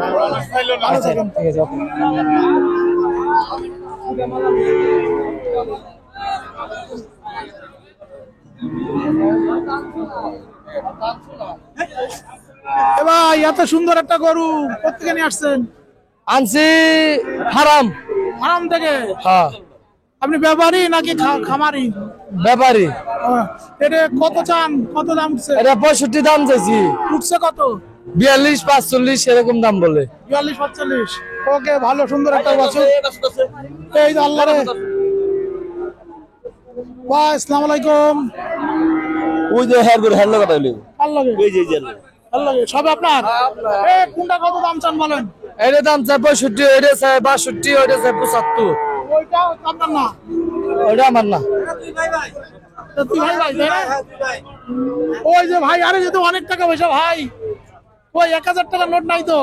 ভালো থাকেন। ঠিক আছে, ওকে। এ ভাই, এত সুন্দর একটা গরু কোথেকে নিয়ে আসছেন? আনছি হারাম। ফার্ম থেকে? হ্যাঁ, আপনি ব্যাপারী নাকি খামারি? ব্যাপারী। এটা কত চান? কত দাম উঠছে? এটা 65 দাম চাইছি। উঠছে কত? 42 45 এরকম দাম বলে। 42 45। ওকে, ভালো সুন্দর একটা বাছুর। এই যে আল্লাহ রে ভাই, আসসালামু আলাইকুম। ওই যে হ্যাঁ করে হ্যাঁ কথা হইলো আল্লাহ রে, এই যে আল্লাহ রে, সব আপনার? এই কোনটা কত দাম চান বলেন? এটা দাম চাই 65, এটা চাই 62, ওইটা চাই 75। ওইটা আপনার না? ওইটা আমার না। তা তুই ভাই ভাই তাই না? ওই যে ভাই, আরে যেহেতু অনেক টাকা পয়সা ভাই, ওই 1000 টাকা নোট নাই তো?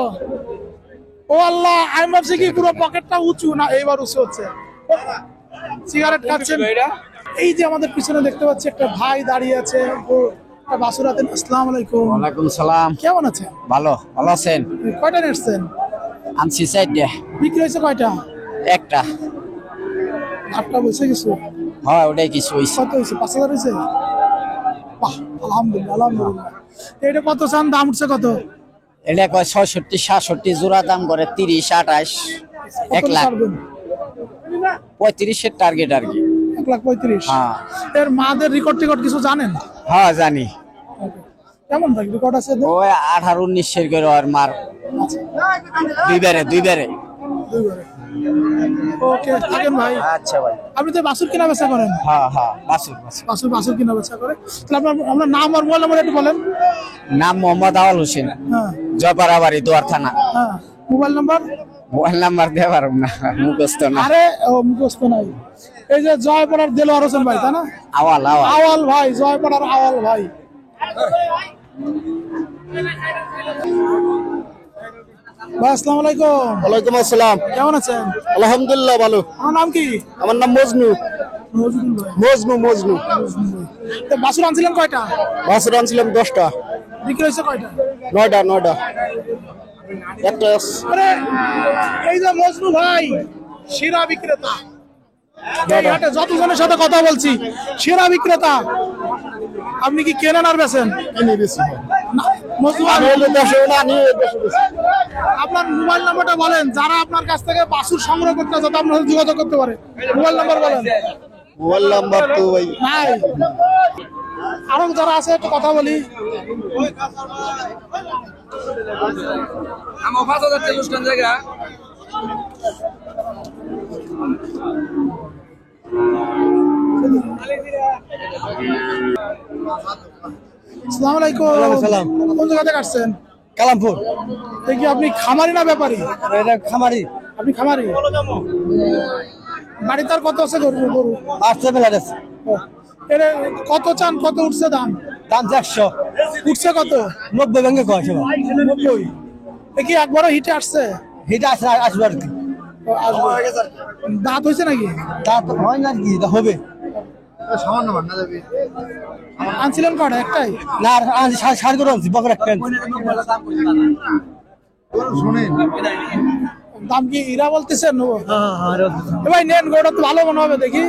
ও আল্লাহ, আমি ভাবছি কি পুরো পকেটটা উঁচু, না এইবার উঁচু হচ্ছে। সিগারেট খাচ্ছেন? এই যে আমাদের পিছনে দেখতে পাচ্ছি একটা ভাই দাঁড়িয়ে আছে, ও একটা বাছুর হাতে। আসসালামু আলাইকুম। ওয়ালাইকুম সালাম। কেমন আছেন? ভালো আছেন? কয়টা নিয়েছেন? আনছি 4টা। বিক্রি হয়েছে কয়টা? একটা। 8টা বসে কিছু? হ্যাঁ, ওটাই কিছু হইছে। কত হয়েছে? 5000 হয়েছে? বাহ, আলহামদুলিল্লাহ আলহামদুলিল্লাহ। এটা কত চান? দাম উঠছে কত? এটা কয় 66 67, জোড়া দাম করে 30 28 1 কত লাখ। ছাড়বেন? 35 এর টার্গেট আর কি। 1,35,000। হ্যাঁ এর মাদের রেকর্ড টিকট কিছু জানেন? হ্যাঁ জানি। কেমন থাকে রেকর্ড আছে? ওই 18 19 এর করে আর মার দুইবারে। দুইবারে। ওকে, থাকেন ভাই। আচ্ছা ভাই। আপনি তো বাছুর কিনা বেচা করেন? হ্যাঁ বাসুর। বাছুর কিনা বেচা করে। তাহলে আপনার নাম আর মোবাইল নাম্বার একটু বলেন। নাম মোহাম্মদ আওয়াল হোসেন, হ্যাঁ জয়পাড়া বাড়ি, দুয়ার থানা। হ্যাঁ, মোবাইল নাম্বার? মোবাইল নাম্বার দেওয়া পারব না, মুখস্থ না। আরে মুখস্থ নাই। এই যে জয়পাড়ার দেলোয়ার হোসেন ভাই, তাই না? আওয়াল ভাই, জয়পাড়ার আওয়াল ভাই। ভাই আসসালামু আলাইকুম। ওয়ালাইকুম আসসালাম। কেমন আছেন? আলহামদুলিল্লাহ ভালো। আমার নাম কি? আমার নাম মজনু। মজনু। বাছুর আনছিলেন কয়টা? বাছুর আনছিলাম 10টা। বিক্রি হয়েছে কয়টা? 9টা। একটা। আরে এই যে মজনু ভাই, সেরা বিক্রেতা। এই হাটে যতজনের সাথে কথা বলছি, সেরা বিক্রেতা। আপনি কি কেনেন আর বেচেন? না, মজনু ভাই, আপনার মোবাইল নাম্বারটা বলেন, যারা আপনার কাছ থেকে বাছুর সংগ্রহ করতে চায় যাতে আপনার সাথে যোগাযোগ করতে পারে। মোবাইল নাম্বার বলেন। মোবাইল নাম্বার তো ভাই নাই। আরো যারা আছে একটু কথা বলি। আসসালামু আলাইকুম। কোন জায়গা থেকে আসছেন? কালামপুর। দেখি আপনি খামারি না ব্যাপারী? এটা খামারি। আপনি খামারি? বাড়িতে আর কত আছে গরু? 8 বেলার আছে। এর কত চান? কত উঠছে দাম? দাম 100। উঠছে কত? 90 ভেঙে কয় সব। 90। কি একবারও হিটে আসছে? এটা আসবে আর কি। আসবে। দাঁত হয়েছে নাকি? তা তো হয় না কি, তা হবে। আনছিলেন কটা? একটাই? না, আর 60 করে আনছি, বকর একটা আনছি। দাম কি ইরা বলতেছেন? ভাই নেন, গোটা তো ভালো মনে হবে দেখি।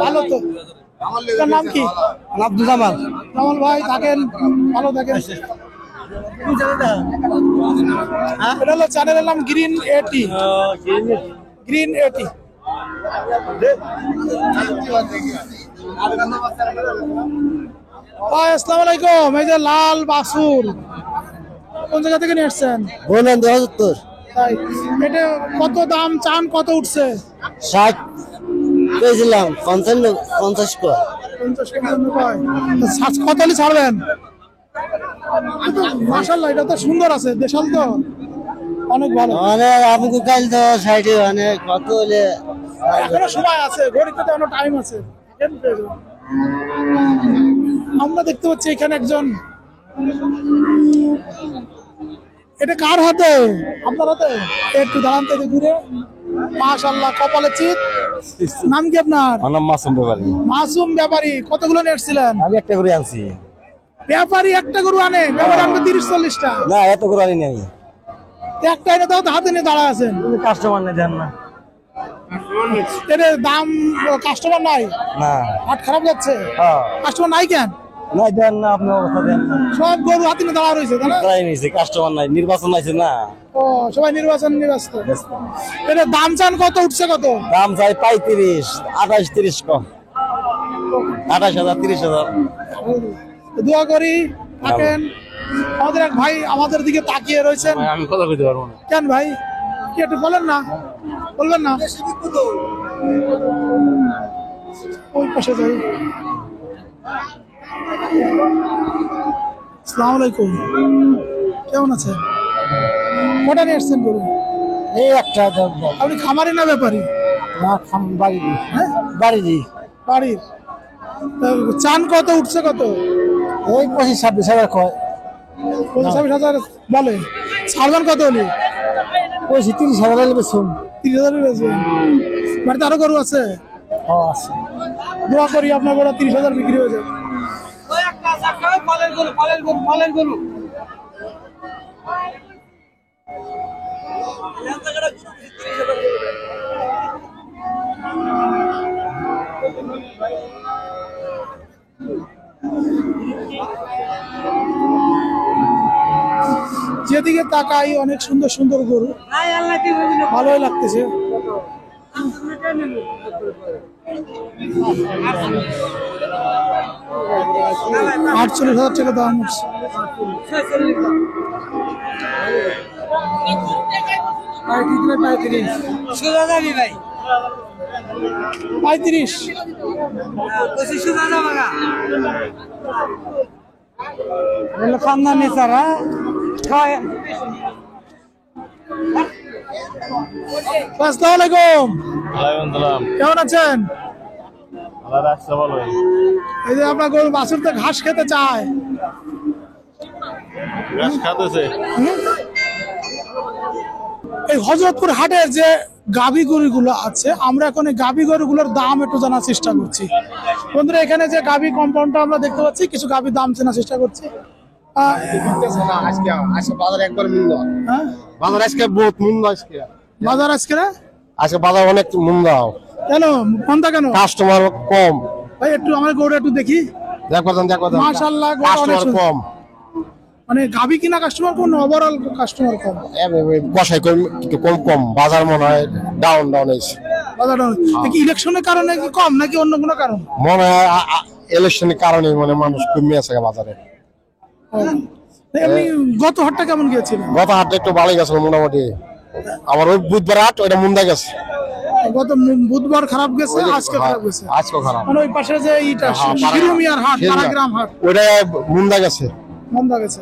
ভালো তো। নাম কি? আব্দুল জামাল। জামাল ভাই, থাকেন, ভালো থাকেন। এটা হলো চ্যানেলের নাম গ্রিন এটি। গ্রিন এটি। ভাই আসসালামু আলাইকুম। এই যে লাল বাছুর কোন জায়গা থেকে নিয়ে আসছেন? বলেন 72 তাই এটা কত দাম চান, কত উঠছে? 60 পেয়েছিলাম 50 কর 50 কত হলে ছাড়বেন? মাশাআল্লাহ, এটা তো সুন্দর আছে, দেশাল তো অনেক ভালো। মানে আমাকে কাল তো সাইডে মানে কত হলে এখনো সময় আছে, ঘড়িতে তো এখনো টাইম আছে। আমরা দেখতে পাচ্ছি এখানে একজন, এটা কার হাতে? আপনার হাতে? একটু দাঁড়ান তো ঘুরে। মাশাআল্লাহ, কপালে চিত। নাম কি আপনার? আমার নাম মাসুম ব্যাপারী। মাসুম ব্যাপারী। কতগুলো নিয়েছিলেন? আমি একটা করে আনছি। ব্যাপারী একটা গরু আনে, ব্যাপারী আনবে 30-40টা। না, এত করে আনি নাই। একটা এনে দাও তো, হাতে নিয়ে দাঁড়া আছেন। কাস্টমার নেই, দেন না। এর দাম, কাস্টমার নাই? না। হাট খারাপ যাচ্ছে? হ্যাঁ। কাস্টমার নাই কেন? না, দেন না, আপনি অবস্থা দেন না। সব গরু হাতে নিয়ে দাঁড়া রয়েছে, তাই না? তাই নিয়েছে, কাস্টমার নাই, নির্বাচন আছে না। ও, সবাই নির্বাচন নিয়ে ব্যস্ত। এর দাম চান কত, উঠছে কত? দাম চাই 35, 28-30 কম। 28,000, 30,000। দোয়া করি থাকেন। আমাদের এক ভাই আমাদের দিকে তাকিয়ে রয়েছেন। আমি কথা কইতে পারবো না। কেন ভাই, কি একটু বলেন না? বলবেন না? ওই পাশে যাই। আসসালামু আলাইকুম, কেমন আছেন? কটা নিয়ে আসছেন গরু? এই একটা আপনি খামারি না ব্যাপারী? না বাড়ি হ্যাঁ, বাড়ি বাড়ির। তা চান কত, উঠছে কত? ওই 25-26 কয় 25,000 বলে। ছাড়বেন কত হলে? 30,000 বেশি 30,000 বেচবেন? বাড়িতে আরো গরু আছে? আছে। দোয়া করি আপনার গরু 30,000 বিক্রি হয়ে যাবে। যেদিকে তাকাই অনেক সুন্দর সুন্দর গরু, ভালোই লাগতেছে। $48,000 দাম হচ্ছে। 35। খানদানি ছাড়া আসসালামু আলাইকুম, কেমন আছেন? এই যে আপনার গরু বাছুর তো ঘাস খেতে চায়। এই হযরতপুর হাটের যে গাভী গরুগুলো আছে, আমরা এখন এই গাভী গরুগুলোর দাম একটু জানার চেষ্টা করছি। বন্ধুরা, এখানে যে গাভী কম্পাউন্ডটা আমরা দেখতে পাচ্ছি, কিছু গাভীর দাম জানার চেষ্টা করছি। বাজার একবার মূল্য হ্যাঁ, বাজার আজকে বহুত মূল্য বাজার আজকে না? আজকে বাজার অনেক মূল্য কেন মন্দা কেন? কাস্টমার কম। ভাই একটু আমার গরুটা একটু দেখি। দেখো মাশাআল্লাহ, গরু অনেক কাস্টমার সুন্দর। কম। মানে গাভী কিনা কাস্টমার কম, ওভারঅল কাস্টমার কম। বসাই কম বাজার মনে হয় ডাউন হয়েছে। বাজারটা কি ইলেকশনের কারণে কি কম, নাকি অন্য কোনো কারণ? মনে হয় ইলেকশনের কারণে মানে মানুষ কমে আছে বাজারে। এমনি গত হাটটা কেমন গিয়েছিল? গত হাটটা একটু ভালো গেছিল মোটামুটি। আমার ওই বুধবার হাট ওইটা মুন্দা গেছে। গত বুধবার খারাপ গেছে, আজকে খারাপ গেছে। আজকে খারাপ। মানে ওই পাশে যে ইটা শিরুমিয়ার হাট, পাড়াগ্রাম হাট, ওইটা মুন্দা গেছে। মন্দা গেছে।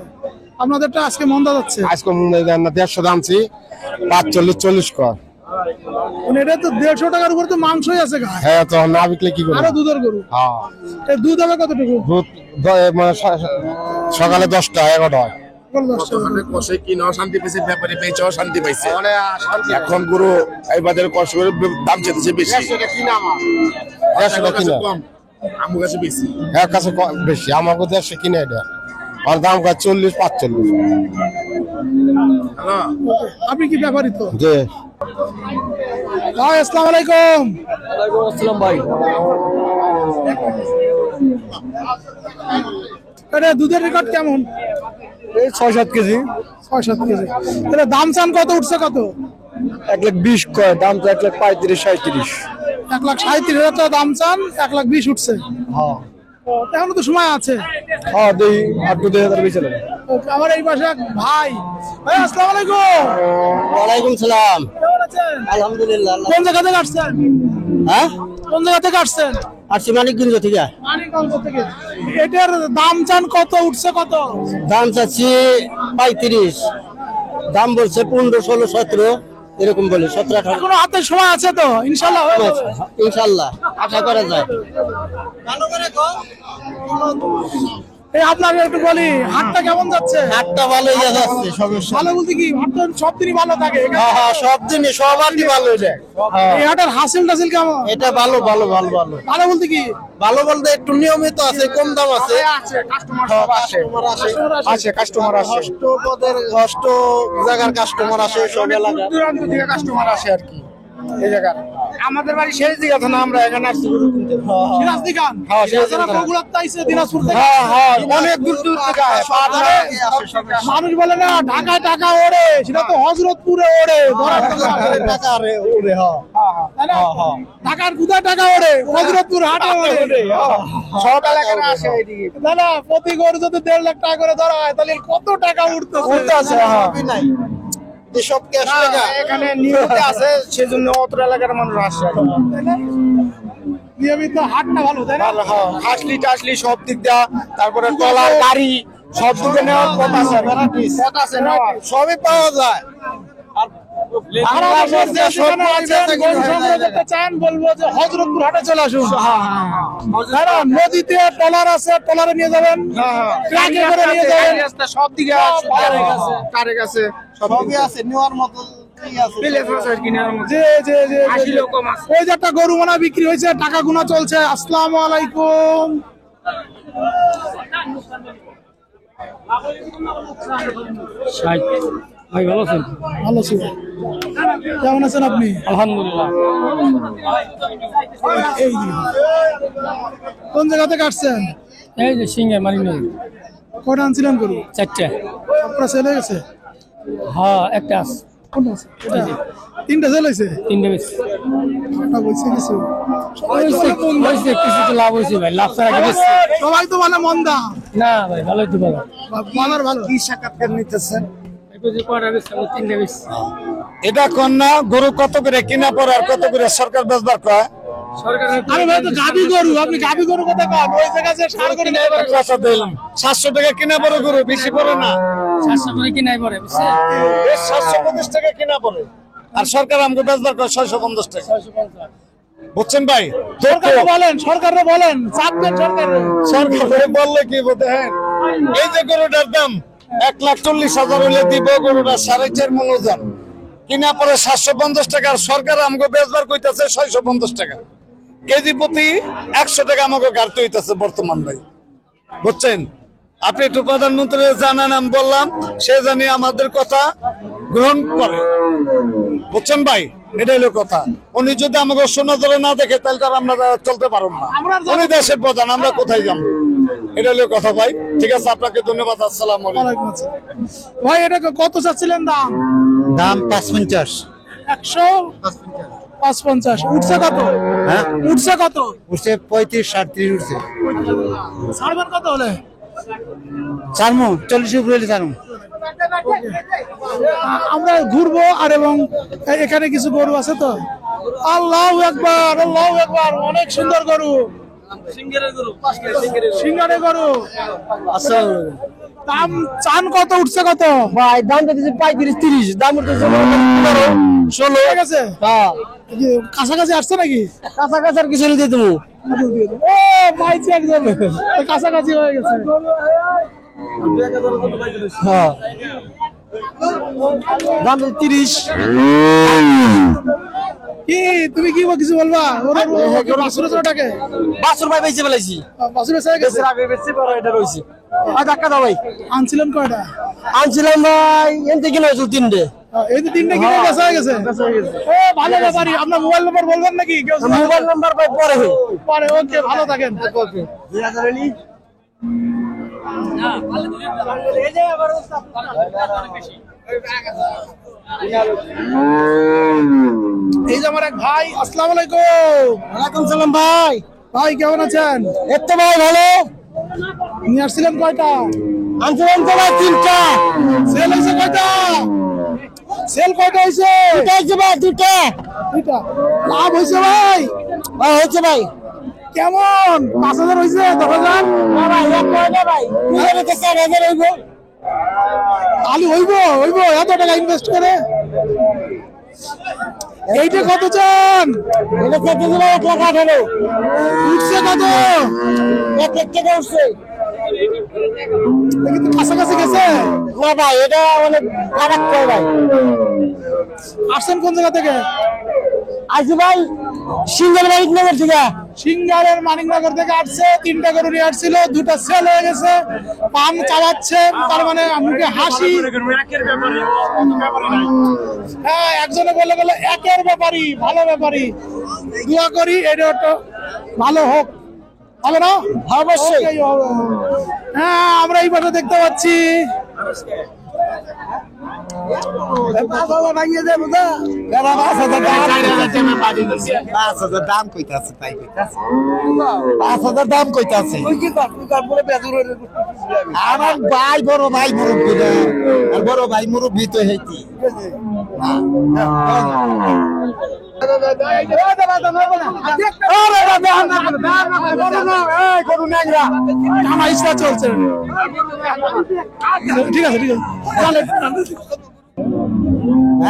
আপনাদেরটা আজকে মন্দা যাচ্ছে। আজকে মুন্দা দেন না, 150 দামছি 45-40 কর। মানে এটা তো 150 টাকার উপর তো মাংসই আছে গায়ে। হ্যাঁ, তো না বিকলে কি করব? আরো দুধের গরু। হ্যাঁ, এই দুধ হবে কতটুকু? দুধ মানে সকালে 10টা 11টা। কষে কিনাও শান্তি পেয়েছে, ব্যাপারে বেচাও শান্তি পাইছে। এখন গুরু এই বাজারে কষ্ট করে দাম চেতেছে বেশি। 150 কিনা আমার 150 কিনা কম, আমার কাছে বেশি। এক কাছে বেশি, আমাকে 150 কিনে এটা। আর দাম কাজ 40-45। হ্যালো, আপনি কি ব্যাপারী তো? যে ভাই আসসালামু আলাইকুম। আসসালাম ভাই। এটা দুধের রেকর্ড কেমন? এই 6-7 কেজি। 6-7 কেজি। তাহলে দাম চান কত, উঠছে কত? 1,20,000 কয়, দাম তো 1,35,000-37,000। 1,37,000 টাকা দাম চান, 1,20,000 উঠছে। হ্যাঁ এখনো তো সময় আছে। হ্যাঁ, 2,000 বেচে দেবে। ওকে, আমার এই পাশে এক ভাই। ভাই আসসালামু আলাইকুম। ওয়ালাইকুম সালাম। কেমন আছেন? আলহামদুলিল্লাহ। কোন জায়গা থেকে আসছেন? হ্যাঁ, কোন জায়গা থেকে আসছেন? আসছি মানিকগঞ্জ থেকে। মানিকগঞ্জ থেকে। এটার দাম চান কত, উঠছে কত? দাম চাচ্ছি 35, দাম বলছে 15, 16, 17 এরকম বলে, 17-18। এখনো হাতে সময় আছে তো, ইনশাআল্লাহ হয়ে যাবে। ইনশাআল্লাহ আশা করা যায়। এই আপনাকে একটু বলি, হাটটা কেমন যাচ্ছে? হাটটা ভালোই যাচ্ছে, সমস্যা। ভালো বলতে কি, হাটটা সব দিনই ভালো থাকে। হ্যাঁ হ্যাঁ, সব দিনই সবারই ভালো এটা। এই হাটের হাসিল টাসিল কেমন? এটা ভালো ভালো ভালো ভালো ভালো বলতে কি? ভালো বলতে একটু নিয়মিত আছে, কম দাম আছে। কাস্টমার আছে কাস্টমার আসে, অষ্ট জায়গার কাস্টমার আসে, সব এলাকার দূরান্ত থেকে কাস্টমার আসে আর কি। এই জায়গার। আমাদের বাড়ি শেষ দিকে না, আমরা এখানে আসছি গরু কিনতে। সিরাজ দিখান। হ্যাঁ, সিরাজ এছাড়া দিখান। বগুড়ার তাইছে, দিনাজপুর থেকে। হ্যাঁ হ্যাঁ, অনেক দূর দূর থেকে আসে। মানুষ বলে না ঢাকায় টাকা ওড়ে, সেটা তো হযরতপুরে ওড়ে। ধরা টাকা রে ওরে। হ্যাঁ তাই না? ঢাকার কোথায় টাকা ওড়ে? হযরতপুর হাটে ওড়ে। সব এলাকার আসে এইদিকে। তাই না? প্রতি গরু যদি 1.5 লাখ টাকা করে ধরা হয়, তাহলে কত টাকা উঠতেছে? উঠতেছে। হ্যাঁ, সব ক্যাশ টাকা এখানে নিয়মিত আছে, সেজন্য অত এলাকার মানুষ আসে। নিয়মিত হাটটা ভালো, তাই না? হাসলি টাসলি সব দিক দেওয়া, তারপরে ট্রলার গাড়ি সব দিকে নেওয়ার কথা আছে। কথা আছে, সবই পাওয়া যায়। বলবো যে হযরতপুর হাটে চলে আসুন। নদীতে ট্রলার আছে, ট্রলারে নিয়ে যাবেন, ট্রাকে করে নিয়ে যাবেন, সব দিকে কারেক আছে, সবই আছে নেওয়ার মতো। ওই যে একটা গরু মনে হয় বিক্রি হয়েছে, টাকা গুনা চলছে। আসসালামু আলাইকুম। ভাই ভালো আছেন? ভালো ছিল। কেমন আছেন আপনি? আলহামদুলিল্লাহ। এই যে, কোন জায়গা থেকে আসছেন? এই যে সিঙ্গার মানিকগঞ্জ। কটা আনছিলেন গরু? 4টা। আপনার ছেলে গেছে? হ্যাঁ, একটা আছে। কোনটা আছে? এটা? 3টা ছেলে হয়েছে? 3টা বেশি ওটা বলছে কিছু। কিছু তো লাভ হয়েছে ভাই, লাভ ছাড়া কি? সবাই তো বলে মন্দা। না ভাই, ভালোই তো ভালো। বাজার ভালো। কি সাক্ষাৎকার নিতেছেন? এটা কোন না, গরু কত করে কিনা পড়ে আর কত করে সরকার বেচবার কয়? আরে ভাই, তো গাবি গরু, আপনি গাবি গরু কথা কন, ওই জায়গায় যে ষাঁড় গরু নিয়ে যাবেন। 700 টাকা কিনা পড়ে গরু, বেশি পড়ে না। 700 করে কিনাই পড়ে, বুঝছেন? 750 টাকা কিনা পড়ে, আর সরকার আমাকে বেচবার কয় 650 টাকা। বুঝছেন ভাই? সরকারে বলেন, সরকারে বলেন, চাপবেন সরকারে। সরকারে বললে কি বলতে, হ্যাঁ এই যে গরুটার দাম 1,40,000 হলে দিব, গরুটা 4.5 মন ওজন, কিনা পরে 750 টাকা, আর সরকার আমাকে বেচবার কইতাছে 650 টাকা। কেজি প্রতি 100 টাকা আমাকে ঘাটতে হইতেছে বর্তমান ভাই। বুঝছেন? আপনি একটু প্রধানমন্ত্রী জানান, আমি বললাম, সে জানি আমাদের কথা গ্রহণ করে। বুঝছেন ভাই? এটা হলো কথা। উনি যদি আমাকে সোনা ধরে না দেখে, তাহলে তার আমরা চলতে পারব না। উনি দেশের প্রধান, আমরা কোথায় যাবো? এটা হলো কথা ভাই। ঠিক আছে, আপনাকে ধন্যবাদ। আসসালামু আলাইকুম। ওয়ালাইকুম আসসালাম। ভাই, এটা কত চাচ্ছিলেন দাম? দাম 550। 155। উঠছে কত? হ্যাঁ, উঠছে কত? উঠছে 35-37 উঠছে। ছাড়বেন কত হলে? চারমো 40 উপরে চারমো। আমরা ঘুরবো, আর এবং এখানে কিছু গরু আছে তো। আল্লাহু আকবার, আল্লাহু আকবার, অনেক সুন্দর গরু, সিঙ্গারের গরু। দাম চান কত, উঠছে কত? ভাই দাম দিতেছে 35-30, দাম উঠতেছে 15-16 ঠিক আছে। হ্যাঁ, কাছাকাছি আসছে নাকি? কাছাকাছি আর কিছু দিয়ে দেবো। ও পাইছি একদম, কাছাকাছি হয়ে গেছে। হ্যাঁ, দাম 30। কি তুমি কি কিছু বলবা? বাসুরটাকে বাছুর ভাই বেঁচে ফেলাইছি। বাসুর বেচা গেছে। এটা রয়েছে। ধাক্কা দাও ভাই। আনছিলেন কয়টা? আনছিলাম ভাই, এনতে কিনে হয়েছিল 3টে। এই যে 3টে কিনে বেচা হয়ে গেছে। ও ভালো ব্যাপারই। আপনার মোবাইল নাম্বার বলবেন নাকি? মোবাইল নাম্বার ভাই পরে। ওকে, ভালো থাকেন। এই যে আমার এক ভাই, আসসালামু আলাইকুম। ওয়ালাইকুম সালাম ভাই। ভাই কেমন আছেন? এই তো ভাই ভালো। নিয়ে আসছিলেন কয়টা? আনছিলাম তো ভাই 3টা। সেল হয়েছে কয়টা? সেল কয়টা হয়েছে? দুটো হয়েছে ভাই, দুটো। দুইটা। লাভ হয়েছে ভাই? ভাই হয়েছে ভাই। কেমন? 5,000 হয়েছে? 10,000? না ভাই, এক করে ভাই। 4,000 হইব। আলু হইব এত টাকা ইনভেস্ট করে? এইটা কত চান? এটা চেয়ে ভাই 1,18,000। উঠছে কত? 1 লাখ টাকা উঠছে। এটা কিন্তু কাছাকাছি গেছে। না ভাই, এটা অনেক খারাপ করে ভাই। আসছেন কোন জায়গা থেকে? আজ ভাই সিঙ্গেল বাড়ি নগর থেকে। সিঙ্গারের মানিকনগর থেকে আসছে, 3টা গরু নিয়ে আসছিল, 2টা সেল হয়ে গেছে, পান চালাচ্ছে, তার মানে মুখে হাসি। হ্যাঁ, একজনে বলে গেল একের ব্যাপারী, ভালো ব্যাপারী। দোয়া করি এটা একটু ভালো হোক, হবে না? অবশ্যই। ওকেই হবে। হ্যাঁ, আমরা এই পাশে দেখতে পাচ্ছি। দাম কইতাছে তাই কইতাছে 5,000 দাম কইতাছে। আমার ভাই বড় ভাই মুরব্বী না, আর বড় ভাই মুরব্বী তো হেতি। চলছে। ঠিক আছে, ঠিক আছে।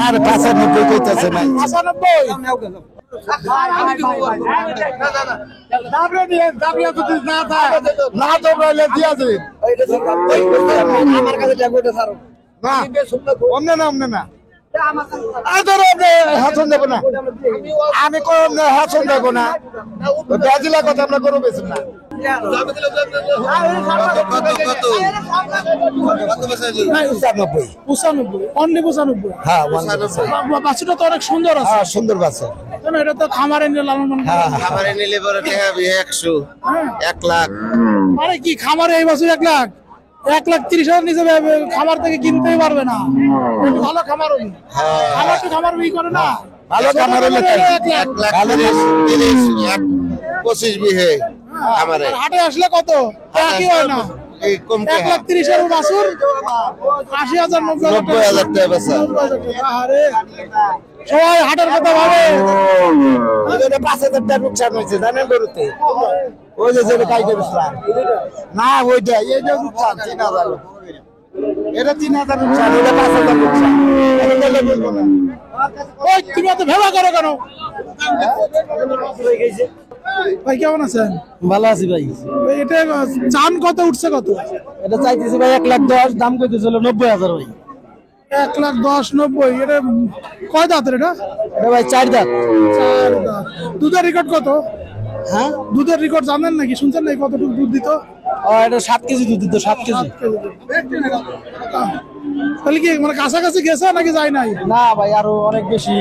আর 95 কইতাছে নাই। 95? না তো বলে দিয়া যাবে। আমার কাছে টাকাটা ছাড়ো। না, অন্য না। হাসন দেবো না, আমি কোন হাসন দেবো না। ব্রাজিলের কথা আমরা করবো বেশি না। 95? অনলি 95? হ্যাঁ, বাছুরটা তো অনেক সুন্দর আছে। সুন্দর বাচ্চা। কেন এটা তো খামারে নিয়ে লালন পালন করে। খাবারে নিলে বড় টাকা 100 1 লাখ। আরে কি খামারে এই বছর 1 লাখ? 1,30,000 নিচে খামার থেকে কিনতেই পারবে না। একটু ভালো খামার হলি, খামার তো খামার ই করে না। ভালো খামার হলে 1 লাখ। 25 বিঘে খামারে। আর হাটে আসলে কত? একই হয় না। এই কম 1,30,000 বাছুর 80,000 90,000 টাকা বেচা। 90,000 টাকা। আরে সবাই হাটের কথা ভাবে। 5,000 টাকা নুকসান হয়েছে জানেন গরুতে। ওই যে গাইতে বেচলাম না, ওইটা এইটা নুকসান 3,000। এটা 3,000 নুকসান, এটা 5,000 নুকসান। এটা বলবো না। ওই তুমি এত ভেবা করো কেন? ভাই কেমন আছেন? ভালো আছি ভাই। এটা চান কত, উঠছে কত? এটা চাইতেছি ভাই 1,10,000, দাম কইতেছিল 90,000 ভাই। 1,10,000, 90। এটা কয় দাঁতের এটা? এটা ভাই 4 দাঁত। 4 দাঁত। দুধের রেকর্ড কত? হ্যাঁ, দুধের রেকর্ড জানেন নাকি, শুনছেন নাকি কতটুকু দুধ দিত? এটা 7 কেজি দুধ দিত, 7 কেজি। তাহলে কি মানে কাছাকাছি গেছে নাকি যায় নাই? না ভাই, আরো অনেক বেশি।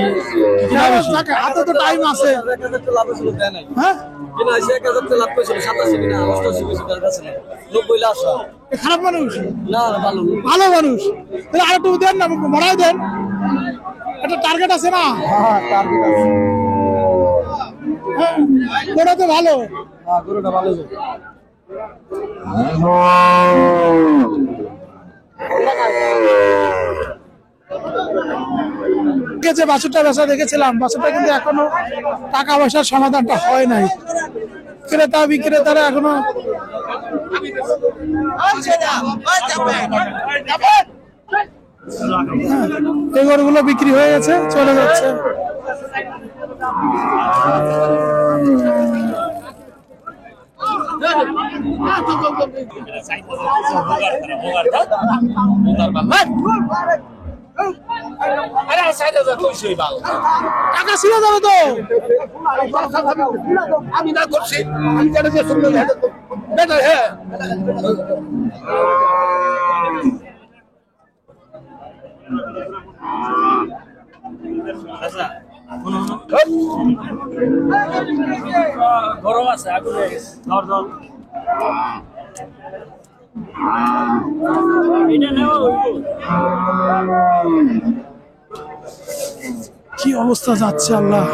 যাক, হাতে তো টাইম আছে। হ্যাঁ, এ খারাপ মানুষ? ভালো মানুষ। তাহলে আর একটু দেন না, বাড়াই দেন। একটা টার্গেট আছে না? হ্যাঁ, ওটা তো ভালো। গরুটা ভালো। যে বাছুরটা বেচা দেখেছিলাম, বাছুরটা কিন্তু এখনো টাকা পয়সার সমাধানটা হয় নাই। ক্রেতা বিক্রেতারা এখনো এই গরুগুলো বিক্রি হয়ে গেছে, চলে যাচ্ছে। টাকা ছিল যাবে তো। আমি না করছি, আমি কেন যে শুনলাম বেটা। হ্যাঁ, গরম আছে, আগুন কি অবস্থা যাচ্ছে আল্লাহ।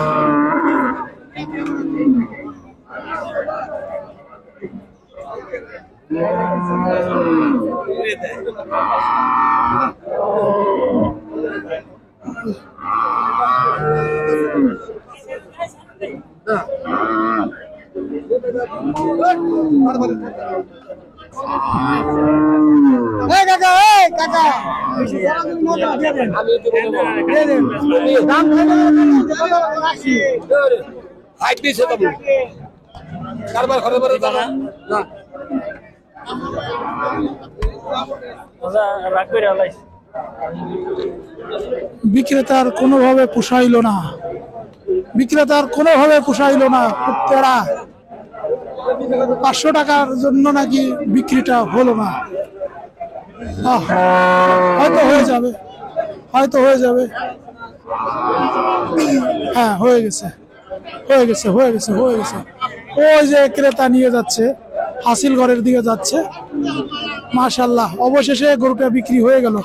বিক্রেতার কোনোভাবে পোষাইল না, বিক্রেতার কোনোভাবে পোষাইল না। খুব তেরা, 500 টাকার জন্য নাকি বিক্রিটা হলো না। হয়তো হয়ে যাবে, হয়তো হয়ে যাবে। হ্যাঁ, হয়ে গেছে, হয়ে গেছে, হয়ে গেছে, হয়ে গেছে। ওই যে ক্রেতা নিয়ে যাচ্ছে, হাসিল ঘরের দিকে যাচ্ছে। মাশাআল্লাহ, অবশেষে গরুটা বিক্রি হয়ে গেল।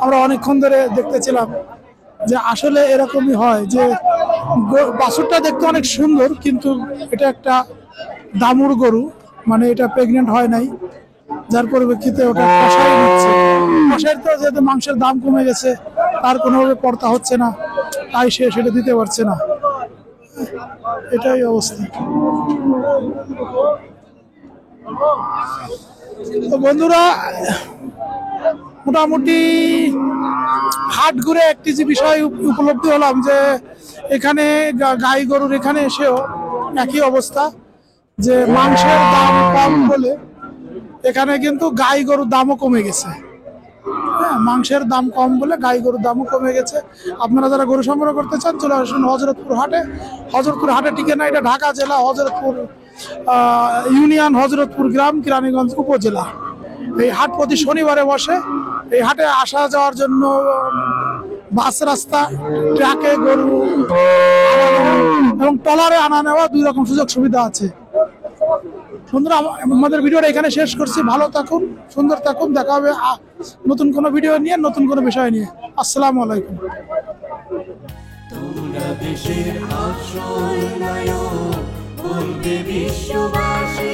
আমরা অনেকক্ষণ ধরে দেখতেছিলাম যে আসলে এরকমই হয় যে বাছুরটা দেখতে অনেক সুন্দর, কিন্তু এটা একটা দামুর গরু, মানে এটা প্রেগনেন্ট হয় নাই, যার পরিপ্রেক্ষিতে ওটা কষাই নিচ্ছে। কষাইয়ের তো যেহেতু মাংসের দাম কমে গেছে, তার কোনোভাবে পড়তা হচ্ছে না, তাই সে সেটা দিতে পারছে না। এটাই অবস্থা। তো বন্ধুরা, মোটামুটি হাট ঘুরে একটি যে বিষয় উপলব্ধি হলাম যে এখানে গাই গরুর এখানে এসেও একই অবস্থা, যে মাংসের দাম কম বলে এখানে কিন্তু গাই গরুর দামও কমে গেছে। হ্যাঁ, মাংসের দাম কম বলে গাই গরুর দামও কমে গেছে। আপনারা যারা গরু সংগ্রহ করতে চান চলে আসুন হযরতপুর হাটে। হযরতপুর হাটে ঠিকানা এটা ঢাকা জেলা হযরতপুর ইউনিয়ন, হযরতপুর গ্রাম, কেরানীগঞ্জ উপজেলা। এই হাট প্রতি শনিবারে বসে। এই হাটে আসা যাওয়ার জন্য বাস রাস্তা, ট্রাকে গরু এবং ট্রলারে আনা নেওয়া 2 রকম সুযোগ সুবিধা আছে। বন্ধুরা, আমাদের ভিডিওটা এখানে শেষ করছি। ভালো থাকুন, সুন্দর থাকুন। দেখা হবে নতুন কোনো ভিডিও নিয়ে, নতুন কোনো বিষয় নিয়ে। আসসালামু আলাইকুম। তোমরা দেশের আসল নায়ক, বলবে বিশ্ববাসী।